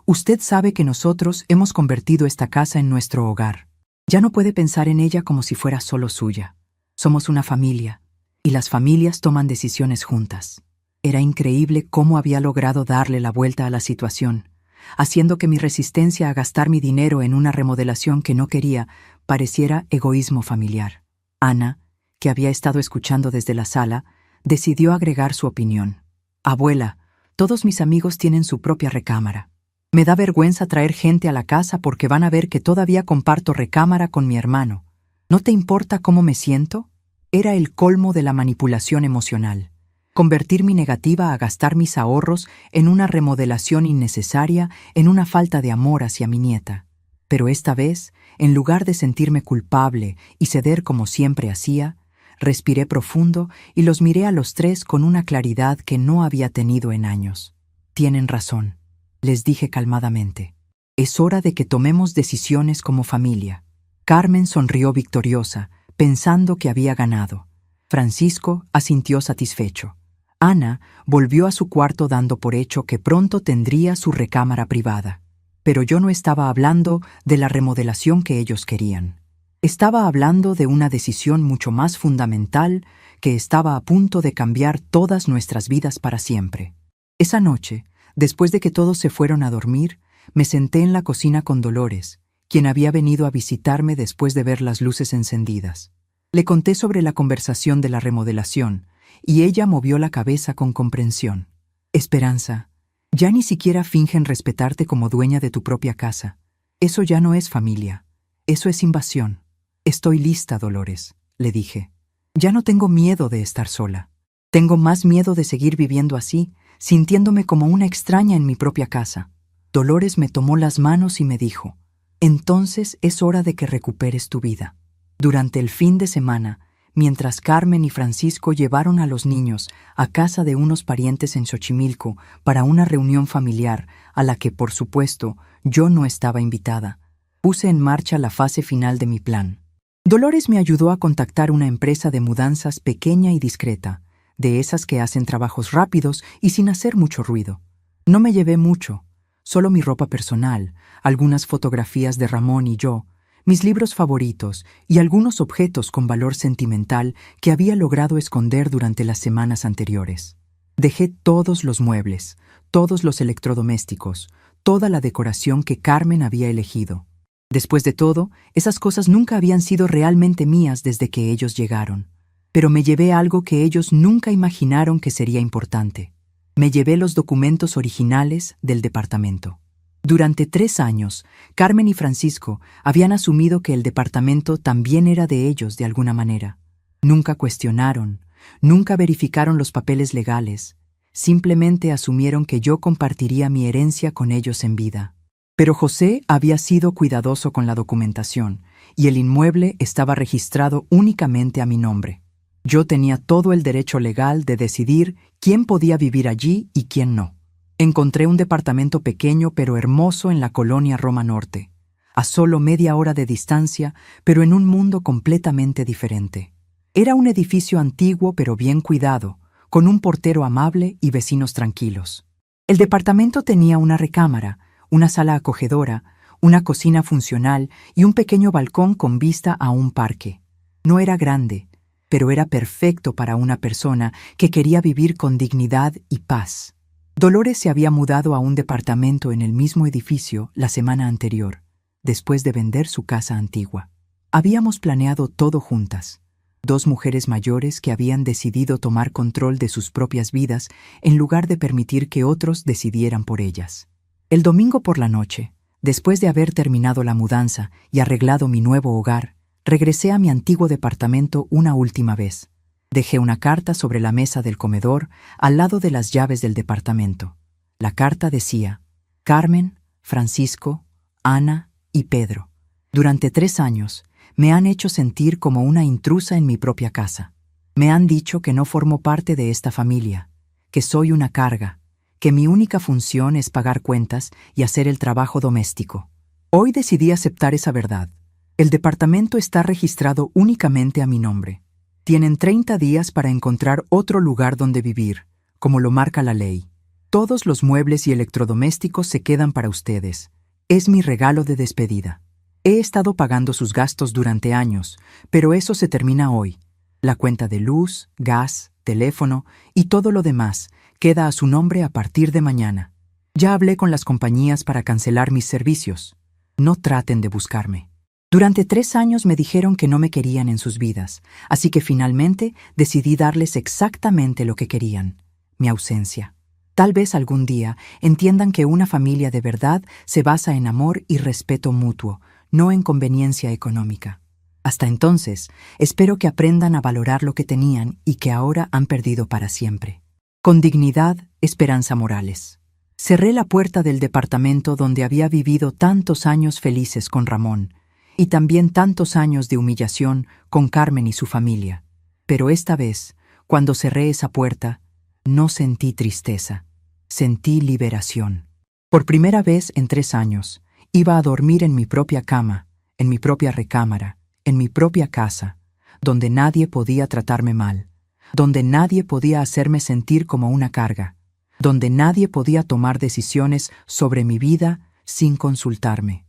usted sabe que nosotros hemos convertido esta casa en nuestro hogar. Ya no puede pensar en ella como si fuera solo suya. Somos una familia. Y las familias toman decisiones juntas. Era increíble cómo había logrado darle la vuelta a la situación, haciendo que mi resistencia a gastar mi dinero en una remodelación que no quería pareciera egoísmo familiar. Ana, que había estado escuchando desde la sala, decidió agregar su opinión. Abuela, todos mis amigos tienen su propia recámara. Me da vergüenza traer gente a la casa porque van a ver que todavía comparto recámara con mi hermano. ¿No te importa cómo me siento? Era el colmo de la manipulación emocional. Convertir mi negativa a gastar mis ahorros en una remodelación innecesaria, en una falta de amor hacia mi nieta. Pero esta vez, en lugar de sentirme culpable y ceder como siempre hacía, respiré profundo y los miré a los tres con una claridad que no había tenido en años. Tienen razón, les dije calmadamente. Es hora de que tomemos decisiones como familia. Carmen sonrió victoriosa, pensando que había ganado. Francisco asintió satisfecho. Ana volvió a su cuarto dando por hecho que pronto tendría su recámara privada. Pero yo no estaba hablando de la remodelación que ellos querían. Estaba hablando de una decisión mucho más fundamental que estaba a punto de cambiar todas nuestras vidas para siempre. Esa noche, después de que todos se fueron a dormir, me senté en la cocina con Dolores, quien había venido a visitarme después de ver las luces encendidas. Le conté sobre la conversación de la remodelación, y ella movió la cabeza con comprensión. Esperanza, ya ni siquiera fingen respetarte como dueña de tu propia casa. Eso ya no es familia. Eso es invasión. Estoy lista, Dolores, le dije. Ya no tengo miedo de estar sola. Tengo más miedo de seguir viviendo así, sintiéndome como una extraña en mi propia casa. Dolores me tomó las manos y me dijo, entonces es hora de que recuperes tu vida. Durante el fin de semana, mientras Carmen y Francisco llevaron a los niños a casa de unos parientes en Xochimilco para una reunión familiar a la que, por supuesto, yo no estaba invitada, puse en marcha la fase final de mi plan. Dolores me ayudó a contactar una empresa de mudanzas pequeña y discreta, de esas que hacen trabajos rápidos y sin hacer mucho ruido. No me llevé mucho, solo mi ropa personal, algunas fotografías de Ramón y yo, mis libros favoritos y algunos objetos con valor sentimental que había logrado esconder durante las semanas anteriores. Dejé todos los muebles, todos los electrodomésticos, toda la decoración que Carmen había elegido. Después de todo, esas cosas nunca habían sido realmente mías desde que ellos llegaron. Pero me llevé algo que ellos nunca imaginaron que sería importante. Me llevé los documentos originales del departamento. Durante 3 años, Carmen y Francisco habían asumido que el departamento también era de ellos de alguna manera. Nunca cuestionaron, nunca verificaron los papeles legales, simplemente asumieron que yo compartiría mi herencia con ellos en vida. Pero José había sido cuidadoso con la documentación y el inmueble estaba registrado únicamente a mi nombre. Yo tenía todo el derecho legal de decidir quién podía vivir allí y quién no. Encontré un departamento pequeño pero hermoso en la colonia Roma Norte, a solo media hora de distancia, pero en un mundo completamente diferente. Era un edificio antiguo pero bien cuidado, con un portero amable y vecinos tranquilos. El departamento tenía una recámara, una sala acogedora, una cocina funcional y un pequeño balcón con vista a un parque. No era grande, pero era perfecto para una persona que quería vivir con dignidad y paz. Dolores se había mudado a un departamento en el mismo edificio la semana anterior, después de vender su casa antigua. Habíamos planeado todo juntas. Dos mujeres mayores que habían decidido tomar control de sus propias vidas en lugar de permitir que otros decidieran por ellas. El domingo por la noche, después de haber terminado la mudanza y arreglado mi nuevo hogar, regresé a mi antiguo departamento una última vez. Dejé una carta sobre la mesa del comedor al lado de las llaves del departamento. La carta decía: Carmen, Francisco, Ana y Pedro. Durante 3 años me han hecho sentir como una intrusa en mi propia casa. Me han dicho que no formo parte de esta familia, que soy una carga, que mi única función es pagar cuentas y hacer el trabajo doméstico. Hoy decidí aceptar esa verdad. El departamento está registrado únicamente a mi nombre. Tienen 30 días para encontrar otro lugar donde vivir, como lo marca la ley. Todos los muebles y electrodomésticos se quedan para ustedes. Es mi regalo de despedida. He estado pagando sus gastos durante años, pero eso se termina hoy. La cuenta de luz, gas, teléfono y todo lo demás queda a su nombre a partir de mañana. Ya hablé con las compañías para cancelar mis servicios. No traten de buscarme. Durante 3 años me dijeron que no me querían en sus vidas, así que finalmente decidí darles exactamente lo que querían: mi ausencia. Tal vez algún día entiendan que una familia de verdad se basa en amor y respeto mutuo, no en conveniencia económica. Hasta entonces, espero que aprendan a valorar lo que tenían y que ahora han perdido para siempre. Con dignidad, Esperanza Morales. Cerré la puerta del departamento donde había vivido tantos años felices con Ramón, y también tantos años de humillación con Carmen y su familia. Pero esta vez, cuando cerré esa puerta, no sentí tristeza, sentí liberación. Por primera vez en 3 años, iba a dormir en mi propia cama, en mi propia recámara, en mi propia casa, donde nadie podía tratarme mal, donde nadie podía hacerme sentir como una carga, donde nadie podía tomar decisiones sobre mi vida sin consultarme.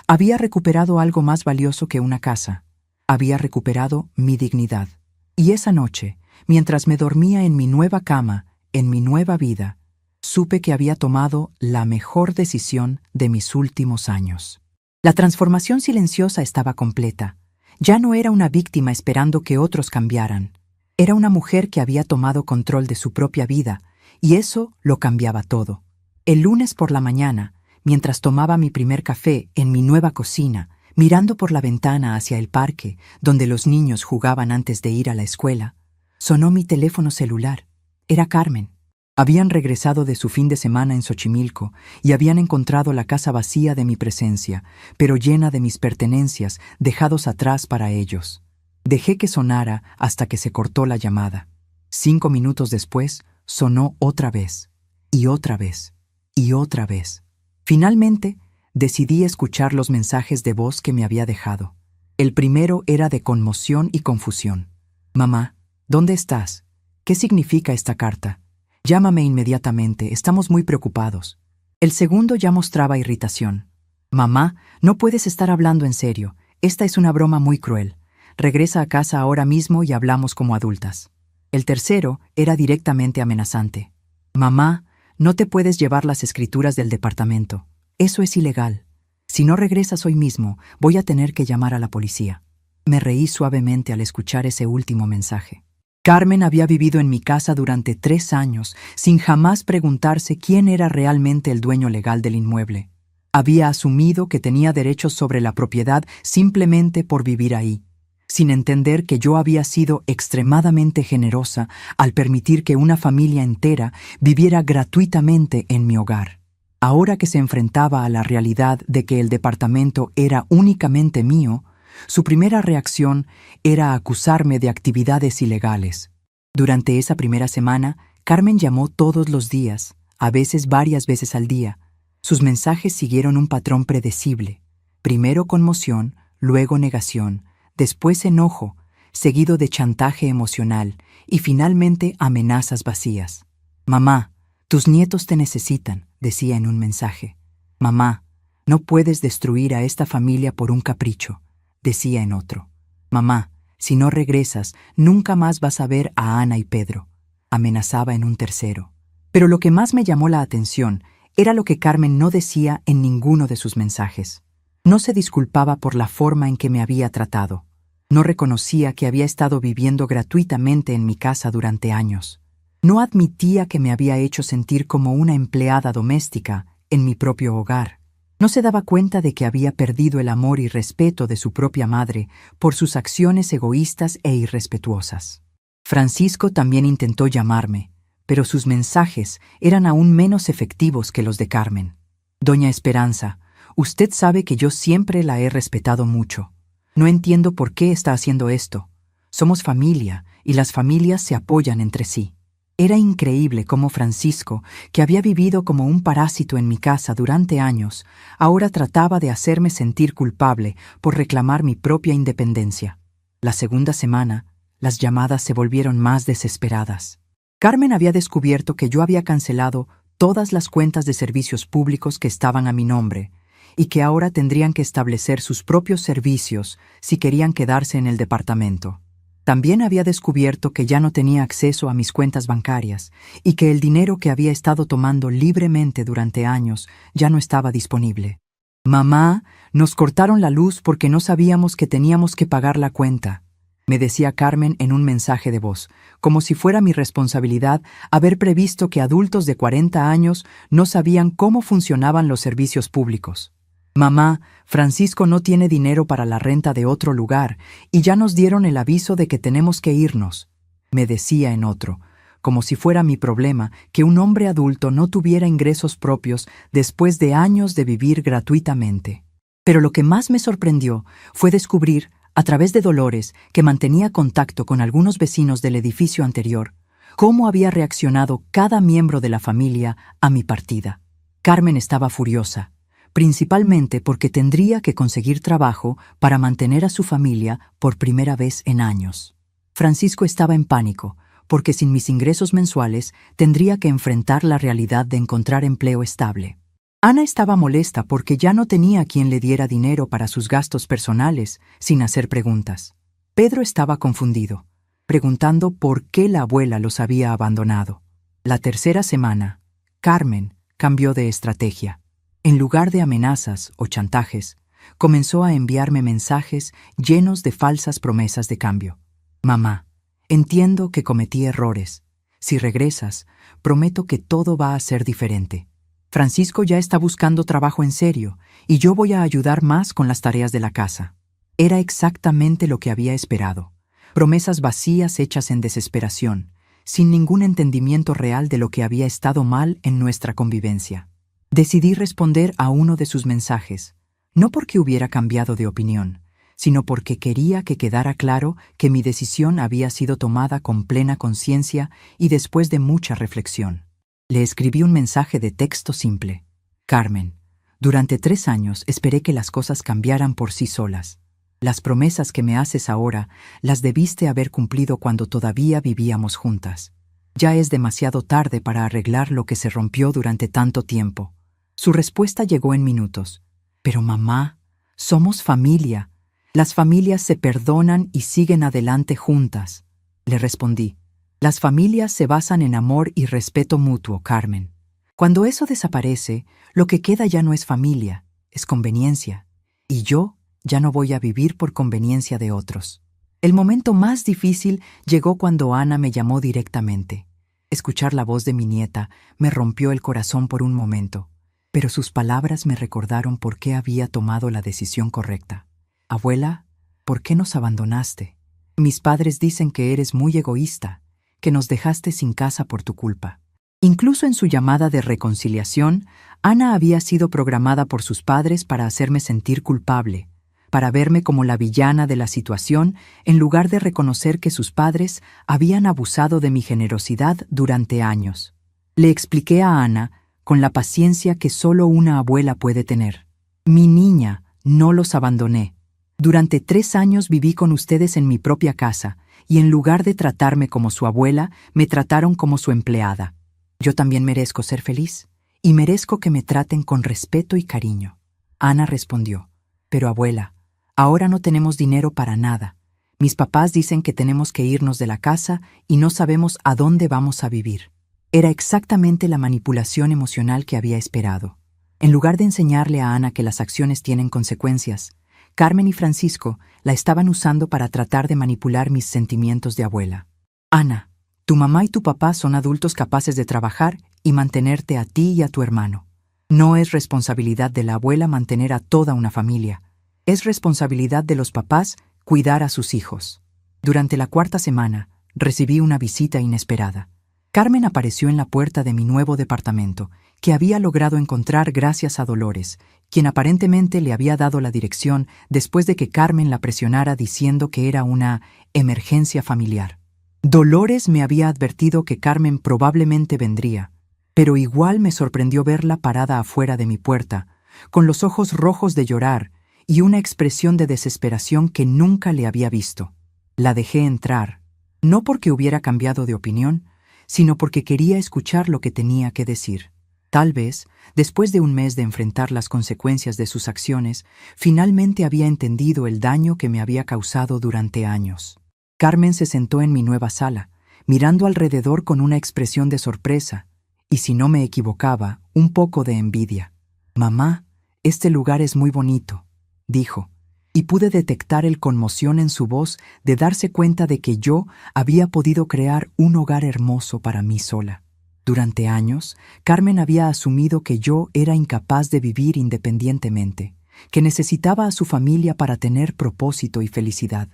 Había recuperado algo más valioso que una casa. Había recuperado mi dignidad. Y esa noche, mientras me dormía en mi nueva cama, en mi nueva vida, supe que había tomado la mejor decisión de mis últimos años. La transformación silenciosa estaba completa. Ya no era una víctima esperando que otros cambiaran. Era una mujer que había tomado control de su propia vida, y eso lo cambiaba todo. El lunes por la mañana, mientras tomaba mi primer café en mi nueva cocina, mirando por la ventana hacia el parque, donde los niños jugaban antes de ir a la escuela, sonó mi teléfono celular. Era Carmen. Habían regresado de su fin de semana en Xochimilco y habían encontrado la casa vacía de mi presencia, pero llena de mis pertenencias dejados atrás para ellos. Dejé que sonara hasta que se cortó la llamada. 5 minutos después, sonó otra vez, y otra vez, y otra vez. Finalmente, decidí escuchar los mensajes de voz que me había dejado. El primero era de conmoción y confusión. Mamá, ¿dónde estás? ¿Qué significa esta carta? Llámame inmediatamente, estamos muy preocupados. El segundo ya mostraba irritación. Mamá, no puedes estar hablando en serio. Esta es una broma muy cruel. Regresa a casa ahora mismo y hablamos como adultas. El tercero era directamente amenazante. Mamá, no te puedes llevar las escrituras del departamento. Eso es ilegal. Si no regresas hoy mismo, voy a tener que llamar a la policía. Me reí suavemente al escuchar ese último mensaje. Carmen había vivido en mi casa durante 3 años, sin jamás preguntarse quién era realmente el dueño legal del inmueble. Había asumido que tenía derechos sobre la propiedad simplemente por vivir ahí, sin entender que yo había sido extremadamente generosa al permitir que una familia entera viviera gratuitamente en mi hogar. Ahora que se enfrentaba a la realidad de que el departamento era únicamente mío, su primera reacción era acusarme de actividades ilegales. Durante esa primera semana, Carmen llamó todos los días, a veces varias veces al día. Sus mensajes siguieron un patrón predecible. Primero conmoción, luego negación, después enojo, seguido de chantaje emocional y finalmente amenazas vacías. «Mamá, tus nietos te necesitan», decía en un mensaje. «Mamá, no puedes destruir a esta familia por un capricho», decía en otro. «Mamá, si no regresas, nunca más vas a ver a Ana y Pedro», amenazaba en un tercero. Pero lo que más me llamó la atención era lo que Carmen no decía en ninguno de sus mensajes. No se disculpaba por la forma en que me había tratado. No reconocía que había estado viviendo gratuitamente en mi casa durante años. No admitía que me había hecho sentir como una empleada doméstica en mi propio hogar. No se daba cuenta de que había perdido el amor y respeto de su propia madre por sus acciones egoístas e irrespetuosas. Francisco también intentó llamarme, pero sus mensajes eran aún menos efectivos que los de Carmen. «Doña Esperanza, usted sabe que yo siempre la he respetado mucho. No entiendo por qué está haciendo esto. Somos familia y las familias se apoyan entre sí». Era increíble cómo Francisco, que había vivido como un parásito en mi casa durante años, ahora trataba de hacerme sentir culpable por reclamar mi propia independencia. La segunda semana, las llamadas se volvieron más desesperadas. Carmen había descubierto que yo había cancelado todas las cuentas de servicios públicos que estaban a mi nombre y que ahora tendrían que establecer sus propios servicios si querían quedarse en el departamento. También había descubierto que ya no tenía acceso a mis cuentas bancarias y que el dinero que había estado tomando libremente durante años ya no estaba disponible. «Mamá, nos cortaron la luz porque no sabíamos que teníamos que pagar la cuenta», me decía Carmen en un mensaje de voz, como si fuera mi responsabilidad haber previsto que adultos de 40 años no sabían cómo funcionaban los servicios públicos. «Mamá, Francisco no tiene dinero para la renta de otro lugar y ya nos dieron el aviso de que tenemos que irnos», me decía en otro, como si fuera mi problema que un hombre adulto no tuviera ingresos propios después de años de vivir gratuitamente. Pero lo que más me sorprendió fue descubrir, a través de Dolores, que mantenía contacto con algunos vecinos del edificio anterior, cómo había reaccionado cada miembro de la familia a mi partida. Carmen estaba furiosa, principalmente porque tendría que conseguir trabajo para mantener a su familia por primera vez en años. Francisco estaba en pánico, porque sin mis ingresos mensuales tendría que enfrentar la realidad de encontrar empleo estable. Ana estaba molesta porque ya no tenía quien le diera dinero para sus gastos personales, sin hacer preguntas. Pedro estaba confundido, preguntando por qué la abuela los había abandonado. La tercera semana, Carmen cambió de estrategia. En lugar de amenazas o chantajes, comenzó a enviarme mensajes llenos de falsas promesas de cambio. «Mamá, entiendo que cometí errores. Si regresas, prometo que todo va a ser diferente. Francisco ya está buscando trabajo en serio y yo voy a ayudar más con las tareas de la casa». Era exactamente lo que había esperado. Promesas vacías hechas en desesperación, sin ningún entendimiento real de lo que había estado mal en nuestra convivencia. Decidí responder a uno de sus mensajes, no porque hubiera cambiado de opinión, sino porque quería que quedara claro que mi decisión había sido tomada con plena conciencia y después de mucha reflexión. Le escribí un mensaje de texto simple. «Carmen, durante 3 años esperé que las cosas cambiaran por sí solas. Las promesas que me haces ahora las debiste haber cumplido cuando todavía vivíamos juntas. Ya es demasiado tarde para arreglar lo que se rompió durante tanto tiempo». Su respuesta llegó en minutos. «Pero mamá, somos familia. Las familias se perdonan y siguen adelante juntas», le respondí. «Las familias se basan en amor y respeto mutuo, Carmen. Cuando eso desaparece, lo que queda ya no es familia, es conveniencia. Y yo ya no voy a vivir por conveniencia de otros». El momento más difícil llegó cuando Ana me llamó directamente. Escuchar la voz de mi nieta me rompió el corazón por un momento, pero sus palabras me recordaron por qué había tomado la decisión correcta. «Abuela, ¿por qué nos abandonaste? Mis padres dicen que eres muy egoísta, que nos dejaste sin casa por tu culpa». Incluso en su llamada de reconciliación, Ana había sido programada por sus padres para hacerme sentir culpable, para verme como la villana de la situación en lugar de reconocer que sus padres habían abusado de mi generosidad durante años. Le expliqué a Ana, con la paciencia que solo una abuela puede tener: «Mi niña, no los abandoné. Durante 3 años viví con ustedes en mi propia casa y en lugar de tratarme como su abuela, me trataron como su empleada. Yo también merezco ser feliz, y merezco que me traten con respeto y cariño. Ana respondió, pero abuela, ahora no tenemos dinero para nada. Mis papás dicen que tenemos que irnos de la casa y no sabemos a dónde vamos a vivir. Era exactamente la manipulación emocional que había esperado. En lugar de enseñarle a Ana que las acciones tienen consecuencias, Carmen y Francisco la estaban usando para tratar de manipular mis sentimientos de abuela. Ana, tu mamá y tu papá son adultos capaces de trabajar y mantenerte a ti y a tu hermano. No es responsabilidad de la abuela mantener a toda una familia. Es responsabilidad de los papás cuidar a sus hijos. Durante la 4ª semana, recibí una visita inesperada. Carmen apareció en la puerta de mi nuevo departamento, que había logrado encontrar gracias a Dolores, quien aparentemente le había dado la dirección después de que Carmen la presionara diciendo que era una emergencia familiar. Dolores me había advertido que Carmen probablemente vendría, pero igual me sorprendió verla parada afuera de mi puerta, con los ojos rojos de llorar y una expresión de desesperación que nunca le había visto. La dejé entrar, no porque hubiera cambiado de opinión, sino porque quería escuchar lo que tenía que decir. Tal vez, después de un mes de enfrentar las consecuencias de sus acciones, finalmente había entendido el daño que me había causado durante años. Carmen se sentó en mi nueva sala, mirando alrededor con una expresión de sorpresa, y si no me equivocaba, un poco de envidia. «Mamá, este lugar es muy bonito», dijo, y pude detectar el conmoción en su voz de darse cuenta de que yo había podido crear un hogar hermoso para mí sola. Durante años, Carmen había asumido que yo era incapaz de vivir independientemente, que necesitaba a su familia para tener propósito y felicidad.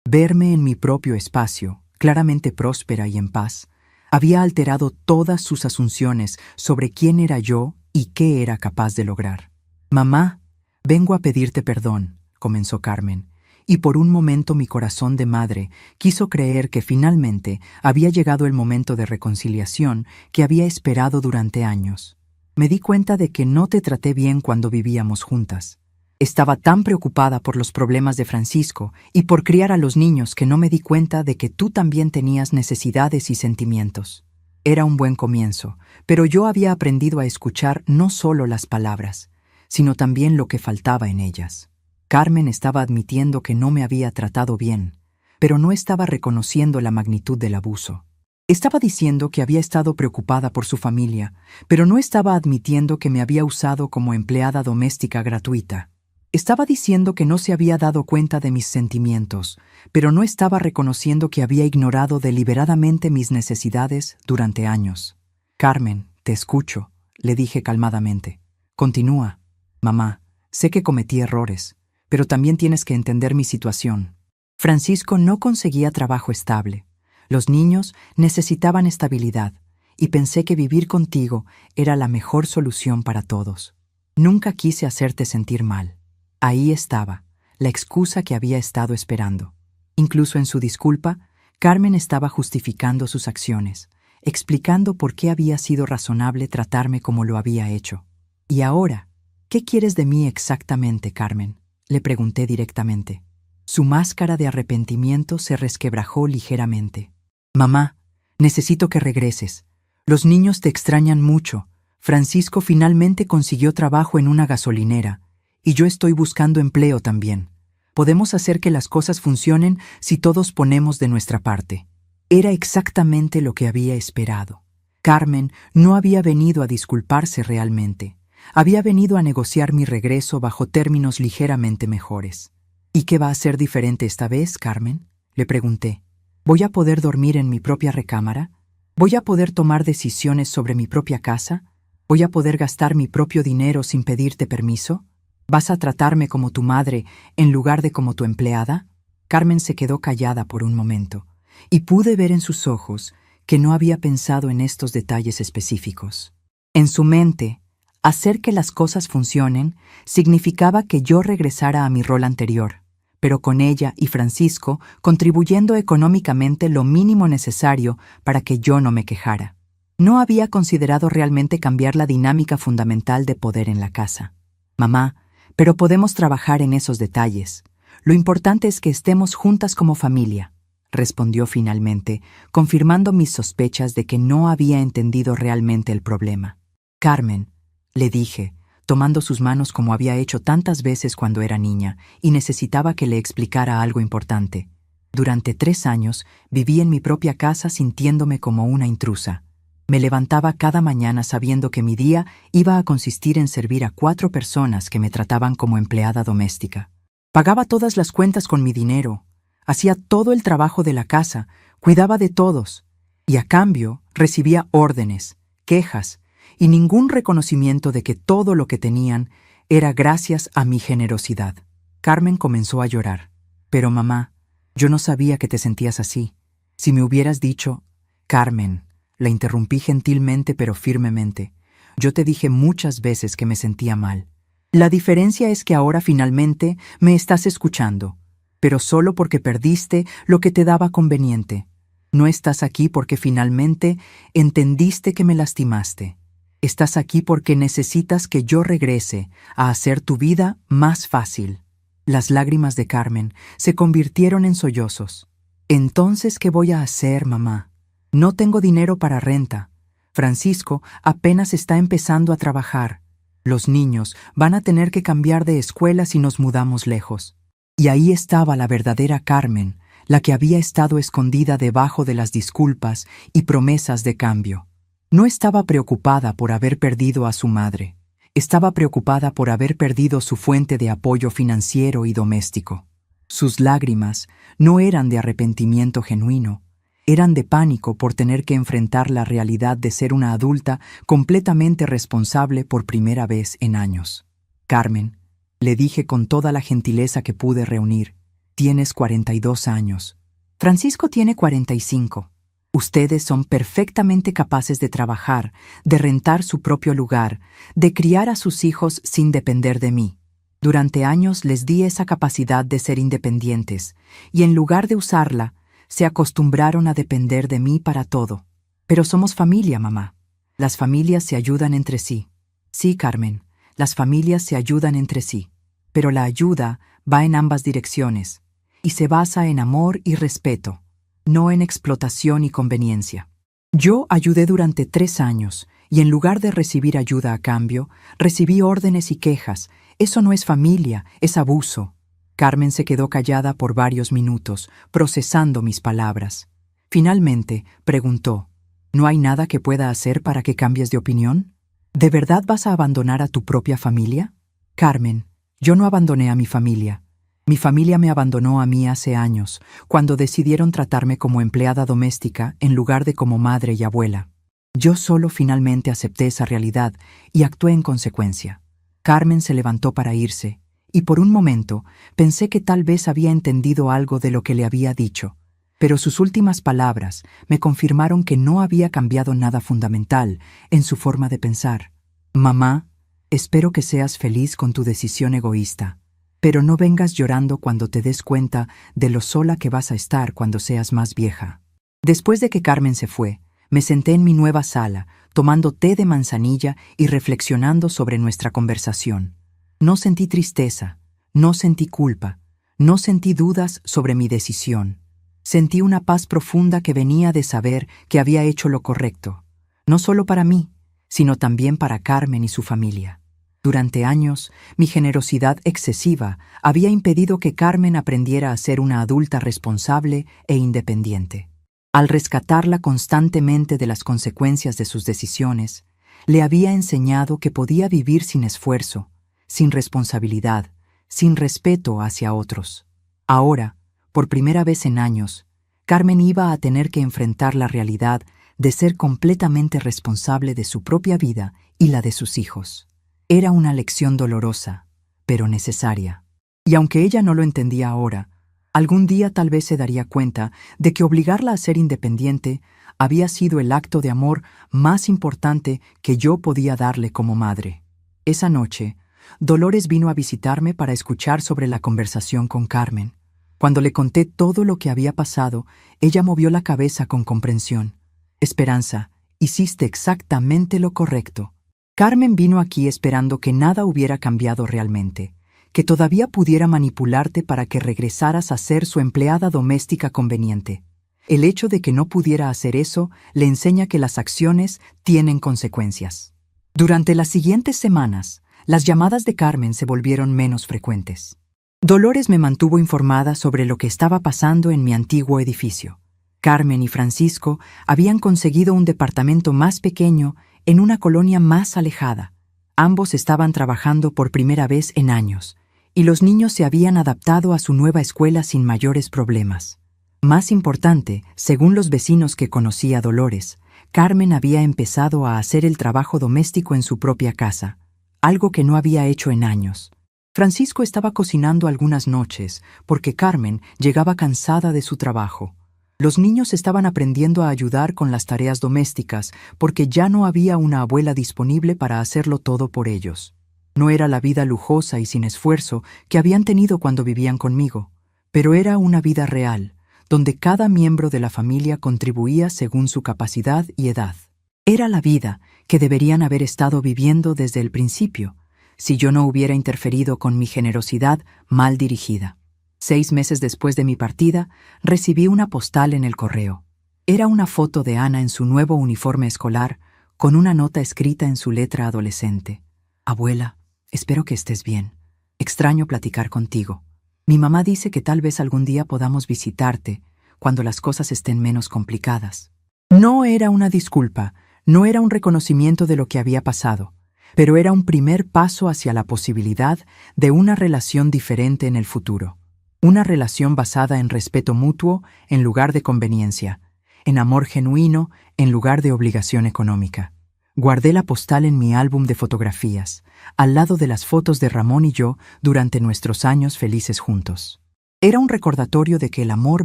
Verme en mi propio espacio, claramente próspera y en paz, había alterado todas sus asunciones sobre quién era yo y qué era capaz de lograr. «Mamá, vengo a pedirte perdón», comenzó Carmen, y por un momento mi corazón de madre quiso creer que finalmente había llegado el momento de reconciliación que había esperado durante años. Me di cuenta de que no te traté bien cuando vivíamos juntas. Estaba tan preocupada por los problemas de Francisco y por criar a los niños que no me di cuenta de que tú también tenías necesidades y sentimientos. Era un buen comienzo, pero yo había aprendido a escuchar no solo las palabras, sino también lo que faltaba en ellas. Carmen estaba admitiendo que no me había tratado bien, pero no estaba reconociendo la magnitud del abuso. Estaba diciendo que había estado preocupada por su familia, pero no estaba admitiendo que me había usado como empleada doméstica gratuita. Estaba diciendo que no se había dado cuenta de mis sentimientos, pero no estaba reconociendo que había ignorado deliberadamente mis necesidades durante años. «Carmen, te escucho», le dije calmadamente. «Continúa. Mamá, sé que cometí errores, pero también tienes que entender mi situación. Francisco no conseguía trabajo estable. Los niños necesitaban estabilidad, y pensé que vivir contigo era la mejor solución para todos. Nunca quise hacerte sentir mal». Ahí estaba, la excusa que había estado esperando. Incluso en su disculpa, Carmen estaba justificando sus acciones, explicando por qué había sido razonable tratarme como lo había hecho. «¿Y ahora? ¿Qué quieres de mí exactamente, Carmen?», le pregunté directamente. Su máscara de arrepentimiento se resquebrajó ligeramente. «Mamá, necesito que regreses. Los niños te extrañan mucho. Francisco finalmente consiguió trabajo en una gasolinera, y yo estoy buscando empleo también. Podemos hacer que las cosas funcionen si todos ponemos de nuestra parte». Era exactamente lo que había esperado. Carmen no había venido a disculparse realmente. Había venido a negociar mi regreso bajo términos ligeramente mejores. «¿Y qué va a ser diferente esta vez, Carmen?», le pregunté. «¿Voy a poder dormir en mi propia recámara? ¿Voy a poder tomar decisiones sobre mi propia casa? ¿Voy a poder gastar mi propio dinero sin pedirte permiso? ¿Vas a tratarme como tu madre en lugar de como tu empleada?». Carmen se quedó callada por un momento, y pude ver en sus ojos que no había pensado en estos detalles específicos. En su mente, hacer que las cosas funcionen significaba que yo regresara a mi rol anterior, pero con ella y Francisco contribuyendo económicamente lo mínimo necesario para que yo no me quejara. No había considerado realmente cambiar la dinámica fundamental de poder en la casa. «Mamá, pero podemos trabajar en esos detalles. Lo importante es que estemos juntas como familia», respondió finalmente, confirmando mis sospechas de que no había entendido realmente el problema. Carmen, le dije, tomando sus manos como había hecho tantas veces cuando era niña, y necesitaba que le explicara algo importante. Durante 3 años viví en mi propia casa sintiéndome como una intrusa. Me levantaba cada mañana sabiendo que mi día iba a consistir en servir a 4 personas que me trataban como empleada doméstica. Pagaba todas las cuentas con mi dinero, hacía todo el trabajo de la casa, cuidaba de todos, y a cambio recibía órdenes, quejas y ningún reconocimiento de que todo lo que tenían era gracias a mi generosidad. Carmen comenzó a llorar. Pero mamá, yo no sabía que te sentías así. Si me hubieras dicho... Carmen, la interrumpí gentilmente pero firmemente. Yo te dije muchas veces que me sentía mal. La diferencia es que ahora finalmente me estás escuchando, pero solo porque perdiste lo que te daba conveniente. No estás aquí porque finalmente entendiste que me lastimaste. Estás aquí porque necesitas que yo regrese a hacer tu vida más fácil. Las lágrimas de Carmen se convirtieron en sollozos. Entonces, ¿qué voy a hacer, mamá? No tengo dinero para renta. Francisco apenas está empezando a trabajar. Los niños van a tener que cambiar de escuela si nos mudamos lejos. Y ahí estaba la verdadera Carmen, la que había estado escondida debajo de las disculpas y promesas de cambio. No estaba preocupada por haber perdido a su madre. Estaba preocupada por haber perdido su fuente de apoyo financiero y doméstico. Sus lágrimas no eran de arrepentimiento genuino, eran de pánico por tener que enfrentar la realidad de ser una adulta completamente responsable por primera vez en años. Carmen, le dije con toda la gentileza que pude reunir, tienes 42 años. Francisco tiene 45. Ustedes son perfectamente capaces de trabajar, de rentar su propio lugar, de criar a sus hijos sin depender de mí. Durante años les di esa capacidad de ser independientes, y en lugar de usarla, se acostumbraron a depender de mí para todo. Pero somos familia, mamá. Las familias se ayudan entre sí. Sí, Carmen, las familias se ayudan entre sí. Pero la ayuda va en ambas direcciones, y se basa en amor y respeto, no en explotación y conveniencia. Yo ayudé durante 3 años, y en lugar de recibir ayuda a cambio, recibí órdenes y quejas. Eso no es familia, es abuso. Carmen se quedó callada por varios minutos, procesando mis palabras. Finalmente, preguntó, ¿no hay nada que pueda hacer para que cambies de opinión? ¿De verdad vas a abandonar a tu propia familia? Carmen, yo no abandoné a mi familia. Mi familia me abandonó a mí hace años, cuando decidieron tratarme como empleada doméstica en lugar de como madre y abuela. Yo solo finalmente acepté esa realidad y actué en consecuencia. Carmen se levantó para irse, y por un momento pensé que tal vez había entendido algo de lo que le había dicho, pero sus últimas palabras me confirmaron que no había cambiado nada fundamental en su forma de pensar. Mamá, espero que seas feliz con tu decisión egoísta. Pero no vengas llorando cuando te des cuenta de lo sola que vas a estar cuando seas más vieja. Después de que Carmen se fue, me senté en mi nueva sala, tomando té de manzanilla y reflexionando sobre nuestra conversación. No sentí tristeza, no sentí culpa, no sentí dudas sobre mi decisión. Sentí una paz profunda que venía de saber que había hecho lo correcto, no solo para mí, sino también para Carmen y su familia. Durante años, mi generosidad excesiva había impedido que Carmen aprendiera a ser una adulta responsable e independiente. Al rescatarla constantemente de las consecuencias de sus decisiones, le había enseñado que podía vivir sin esfuerzo, sin responsabilidad, sin respeto hacia otros. Ahora, por primera vez en años, Carmen iba a tener que enfrentar la realidad de ser completamente responsable de su propia vida y la de sus hijos. Era una lección dolorosa, pero necesaria. Y aunque ella no lo entendía ahora, algún día tal vez se daría cuenta de que obligarla a ser independiente había sido el acto de amor más importante que yo podía darle como madre. Esa noche, Dolores vino a visitarme para escuchar sobre la conversación con Carmen. Cuando le conté todo lo que había pasado, ella movió la cabeza con comprensión. Esperanza, hiciste exactamente lo correcto. Carmen vino aquí esperando que nada hubiera cambiado realmente, que todavía pudiera manipularte para que regresaras a ser su empleada doméstica conveniente. El hecho de que no pudiera hacer eso le enseña que las acciones tienen consecuencias. Durante las siguientes semanas, las llamadas de Carmen se volvieron menos frecuentes. Dolores me mantuvo informada sobre lo que estaba pasando en mi antiguo edificio. Carmen y Francisco habían conseguido un departamento más pequeño en una colonia más alejada. Ambos estaban trabajando por primera vez en años, y los niños se habían adaptado a su nueva escuela sin mayores problemas. Más importante, según los vecinos que conocía Dolores, Carmen había empezado a hacer el trabajo doméstico en su propia casa, algo que no había hecho en años. Francisco estaba cocinando algunas noches porque Carmen llegaba cansada de su trabajo. Los niños estaban aprendiendo a ayudar con las tareas domésticas porque ya no había una abuela disponible para hacerlo todo por ellos. No era la vida lujosa y sin esfuerzo que habían tenido cuando vivían conmigo, pero era una vida real, donde cada miembro de la familia contribuía según su capacidad y edad. Era la vida que deberían haber estado viviendo desde el principio, si yo no hubiera interferido con mi generosidad mal dirigida. 6 meses después de mi partida, recibí una postal en el correo. Era una foto de Ana en su nuevo uniforme escolar, con una nota escrita en su letra adolescente. Abuela, espero que estés bien. Extraño platicar contigo. Mi mamá dice que tal vez algún día podamos visitarte, cuando las cosas estén menos complicadas. No era una disculpa, no era un reconocimiento de lo que había pasado, pero era un primer paso hacia la posibilidad de una relación diferente en el futuro. Una relación basada en respeto mutuo en lugar de conveniencia, en amor genuino en lugar de obligación económica. Guardé la postal en mi álbum de fotografías, al lado de las fotos de Ramón y yo durante nuestros años felices juntos. Era un recordatorio de que el amor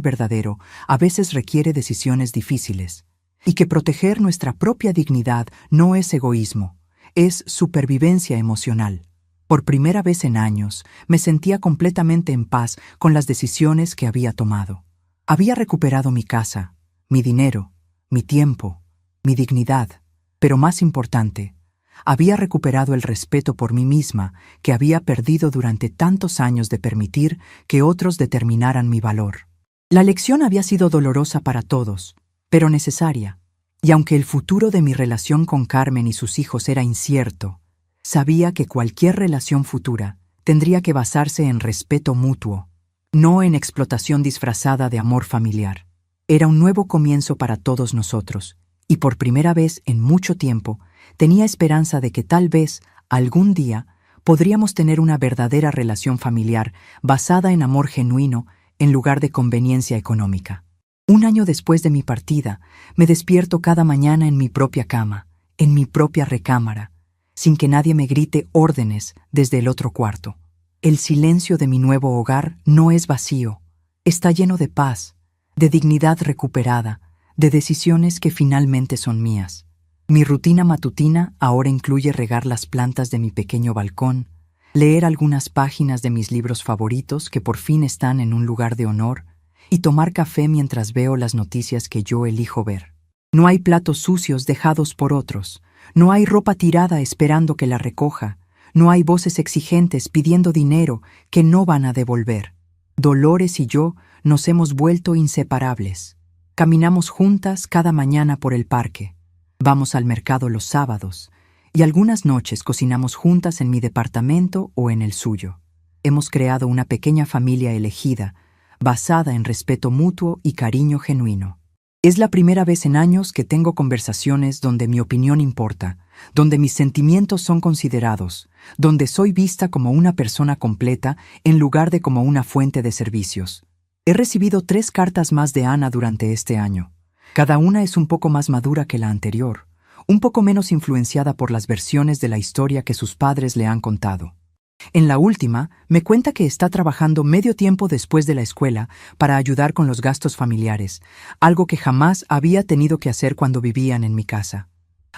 verdadero a veces requiere decisiones difíciles, y que proteger nuestra propia dignidad no es egoísmo, es supervivencia emocional. Por primera vez en años, me sentía completamente en paz con las decisiones que había tomado. Había recuperado mi casa, mi dinero, mi tiempo, mi dignidad, pero más importante, había recuperado el respeto por mí misma que había perdido durante tantos años de permitir que otros determinaran mi valor. La lección había sido dolorosa para todos, pero necesaria, y aunque el futuro de mi relación con Carmen y sus hijos era incierto, sabía que cualquier relación futura tendría que basarse en respeto mutuo, no en explotación disfrazada de amor familiar. Era un nuevo comienzo para todos nosotros, y por primera vez en mucho tiempo tenía esperanza de que tal vez, algún día, podríamos tener una verdadera relación familiar basada en amor genuino en lugar de conveniencia económica. 1 año después de mi partida, me despierto cada mañana en mi propia cama, en mi propia recámara, sin que nadie me grite órdenes desde el otro cuarto. El silencio de mi nuevo hogar no es vacío, está lleno de paz, de dignidad recuperada, de decisiones que finalmente son mías. Mi rutina matutina ahora incluye regar las plantas de mi pequeño balcón, leer algunas páginas de mis libros favoritos que por fin están en un lugar de honor, y tomar café mientras veo las noticias que yo elijo ver. No hay platos sucios dejados por otros, no hay ropa tirada esperando que la recoja, no hay voces exigentes pidiendo dinero que no van a devolver. Dolores y yo nos hemos vuelto inseparables. Caminamos juntas cada mañana por el parque, vamos al mercado los sábados, y algunas noches cocinamos juntas en mi departamento o en el suyo. Hemos creado una pequeña familia elegida, basada en respeto mutuo y cariño genuino. Es la primera vez en años que tengo conversaciones donde mi opinión importa, donde mis sentimientos son considerados, donde soy vista como una persona completa en lugar de como una fuente de servicios. He recibido 3 cartas más de Ana durante este año. Cada una es un poco más madura que la anterior, un poco menos influenciada por las versiones de la historia que sus padres le han contado. En la última, me cuenta que está trabajando medio tiempo después de la escuela para ayudar con los gastos familiares, algo que jamás había tenido que hacer cuando vivían en mi casa.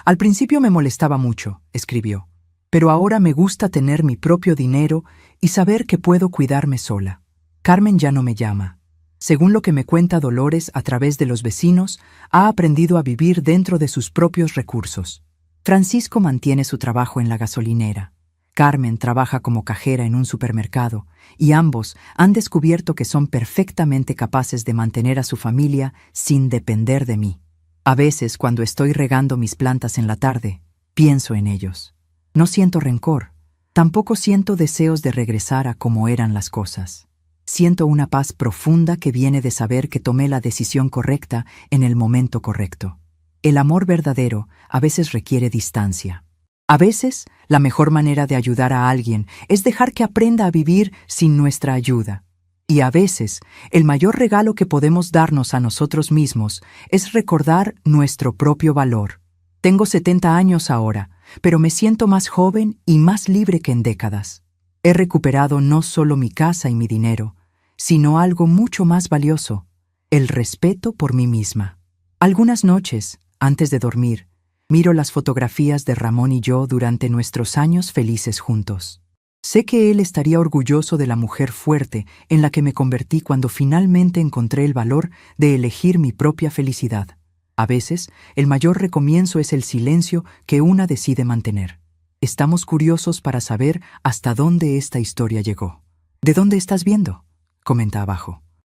Al principio me molestaba mucho, escribió, pero ahora me gusta tener mi propio dinero y saber que puedo cuidarme sola. Carmen ya no me llama. Según lo que me cuenta Dolores a través de los vecinos, ha aprendido a vivir dentro de sus propios recursos. Francisco mantiene su trabajo en la gasolinera. Carmen trabaja como cajera en un supermercado y ambos han descubierto que son perfectamente capaces de mantener a su familia sin depender de mí. A veces, cuando estoy regando mis plantas en la tarde, pienso en ellos. No siento rencor, tampoco siento deseos de regresar a como eran las cosas. Siento una paz profunda que viene de saber que tomé la decisión correcta en el momento correcto. El amor verdadero a veces requiere distancia. A veces, la mejor manera de ayudar a alguien es dejar que aprenda a vivir sin nuestra ayuda. Y a veces, el mayor regalo que podemos darnos a nosotros mismos es recordar nuestro propio valor. Tengo 70 años ahora, pero me siento más joven y más libre que en décadas. He recuperado no solo mi casa y mi dinero, sino algo mucho más valioso, el respeto por mí misma. Algunas noches, antes de dormir, miro las fotografías de Ramón y yo durante nuestros años felices juntos. Sé que él estaría orgulloso de la mujer fuerte en la que me convertí cuando finalmente encontré el valor de elegir mi propia felicidad. A veces, el mayor recomienzo es el silencio que una decide mantener. Estamos curiosos para saber hasta dónde esta historia llegó. ¿De dónde estás viendo? Comenta abajo.